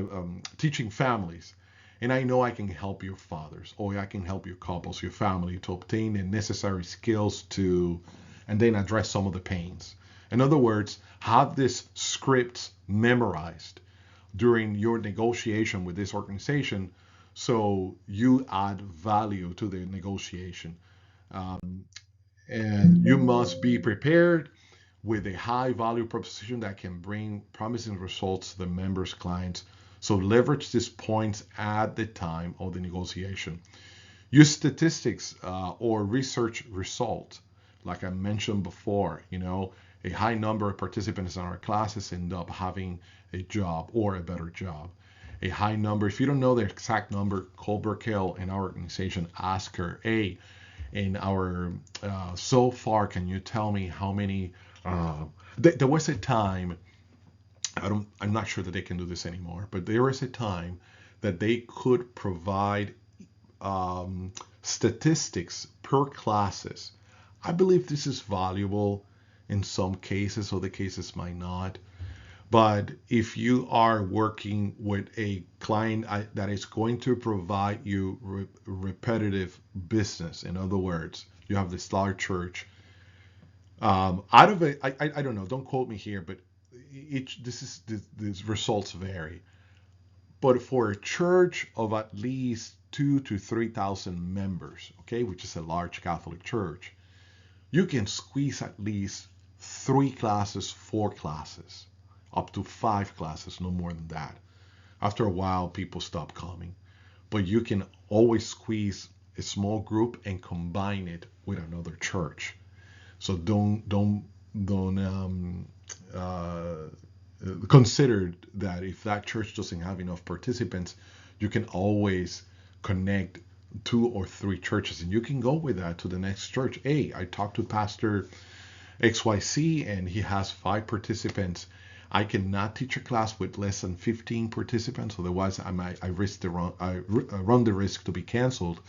teaching families. And I know I can help your fathers, or I can help your couples, your family, to obtain the necessary skills and then address some of the pains. In other words, have this script memorized during your negotiation with this organization so you add value to the negotiation. And you must be prepared with a high value proposition that can bring promising results to the members' clients. So leverage these points at the time of the negotiation. Use statistics or research results. Like I mentioned before, a high number of participants in our classes end up having a job or a better job. A high number, if you don't know the exact number, call Brickell in our organization, ask her, hey, in our, so far, can you tell me how many, there was a time, I'm not sure that they can do this anymore, but there was a time that they could provide statistics per classes. I believe this is valuable in some cases, other cases might not. But if you are working with a client that is going to provide you repetitive business, in other words, you have this large church, out of it, I don't know, don't quote me here, but these results vary. But for a church of at least 2,000 to 3,000 members, okay, which is a large Catholic church, you can squeeze at least 3 classes, 4 classes, up to 5 classes, no more than that. After a while, people stop coming. But you can always squeeze a small group and combine it with another church. So don't consider that if that church doesn't have enough participants, you can always connect 2 or 3 churches, and you can go with that to the next church. Hey, I talked to Pastor XYZ and he has 5 participants. I cannot teach a class with less than 15 participants, otherwise I run the risk to be canceled.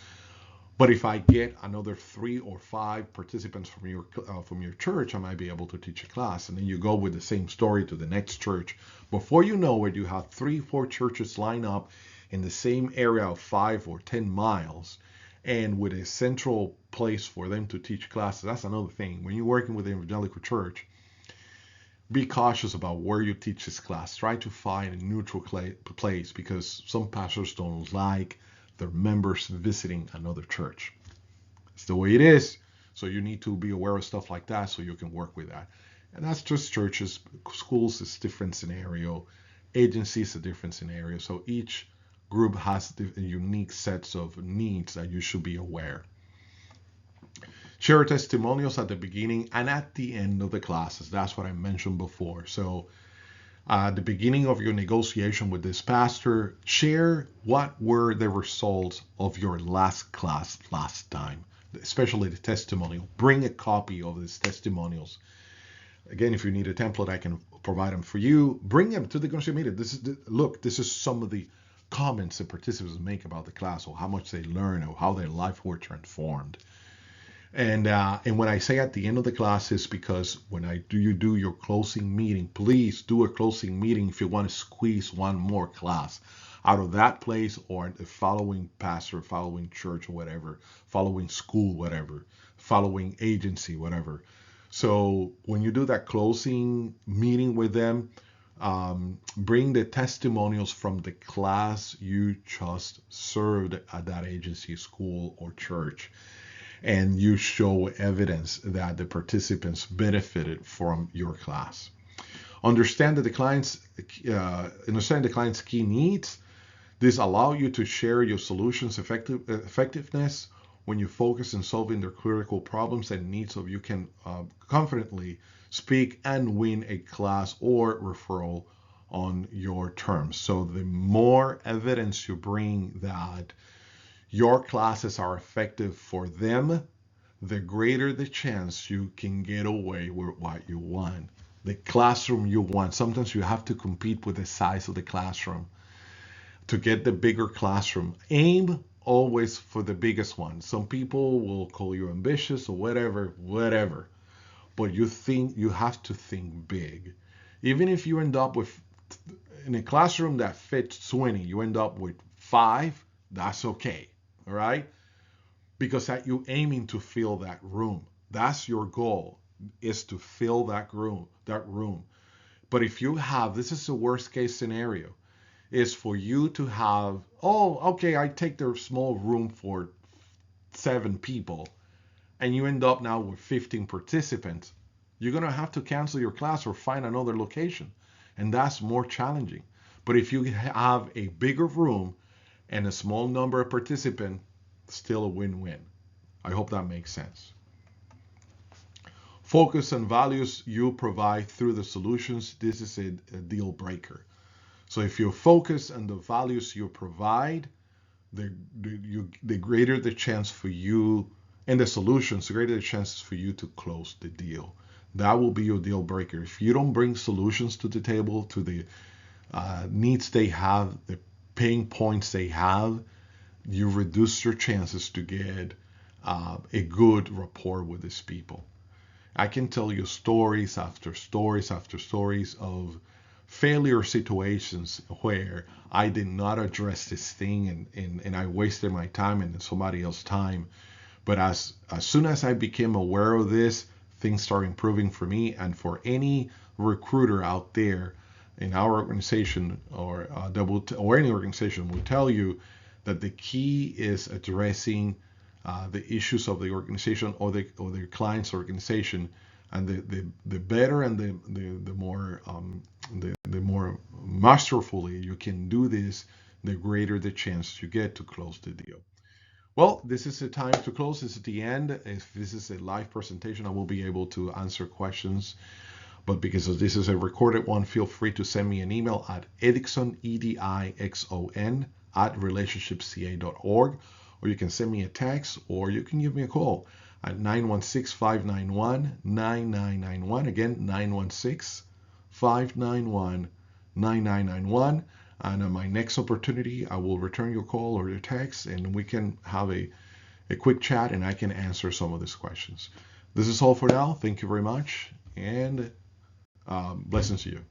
But if I get another 3 or 5 participants from your church, I might be able to teach a class. And then you go with the same story to the next church. Before you know it, you have 3, 4 churches line up in the same area of 5 or 10 miles, and with a central place for them to teach classes. That's another thing. When you're working with the evangelical church, be cautious about where you teach this class. Try to find a neutral place, because some pastors don't like their members visiting another church. It's the way it is. So you need to be aware of stuff like that so you can work with that. And that's just churches. Schools is a different scenario. Agencies a different scenario. So each group has unique sets of needs that you should be aware. Share testimonials at the beginning and at the end of the classes. That's what I mentioned before. So at the beginning of your negotiation with this pastor, share what were the results of your last class last time, especially the testimonial. Bring a copy of these testimonials. Again, if you need a template, I can provide them for you. Bring them to the negotiation meeting. This is some of the comments the participants make about the class, or how much they learn, or how their life were transformed. And when I say at the end of the class, is because when you do your closing meeting, please do a closing meeting if you want to squeeze one more class out of that place, or the following pastor, following church, or whatever, following school, whatever, following agency, whatever. So when you do that closing meeting with them, bring the testimonials from the class you just served at that agency, school, or church. And you show evidence that the participants benefited from your class. Understand the client's key needs. This allows you to share your solutions effectiveness when you focus on solving their critical problems and needs, so you can confidently speak and win a class or referral on your terms. So the more evidence you bring that your classes are effective for them, the greater the chance you can get away with what you want. The classroom you want. Sometimes you have to compete with the size of the classroom to get the bigger classroom. Aim always for the biggest one. Some people will call you ambitious or whatever. But you have to think big. Even if you end up with, in a classroom that fits 20, you end up with 5, that's okay. All right? Because that you aiming to fill that room. That's your goal, is to fill that room. But if you have, this is the worst case scenario, is for you to have, I take the small room for 7 people, and you end up now with 15 participants. You're going to have to cancel your class or find another location. And that's more challenging. But if you have a bigger room and a small number of participants, still a win-win. I hope that makes sense. Focus on values you provide through the solutions. This is a deal breaker. So if you focus on the values you provide, the greater the chance for you, and the solutions, the greater the chances for you to close the deal. That will be your deal breaker. If you don't bring solutions to the table, to the needs they have, the pain points they have, you reduce your chances to get a good rapport with these people. I can tell you stories after stories after stories of failure situations where I did not address this thing, and I wasted my time and somebody else's time. But as soon as I became aware of this, things start improving for me and for any recruiter out there in our organization, or any organization will tell you that the key is addressing the issues of the organization or the client's organization, and the better and the more masterfully you can do this, the greater the chance you get to close the deal. Well, this is the time to close. This is the end. If this is a live presentation, I will be able to answer questions. But because this is a recorded one, feel free to send me an email at edixon, EDIXON, @relationshipca.org, or you can send me a text, or you can give me a call at 916-591-9991. Again, 916-591-9991. And on my next opportunity, I will return your call or your text, and we can have a a quick chat and I can answer some of these questions. This is all for now. Thank you very much, and blessings to you.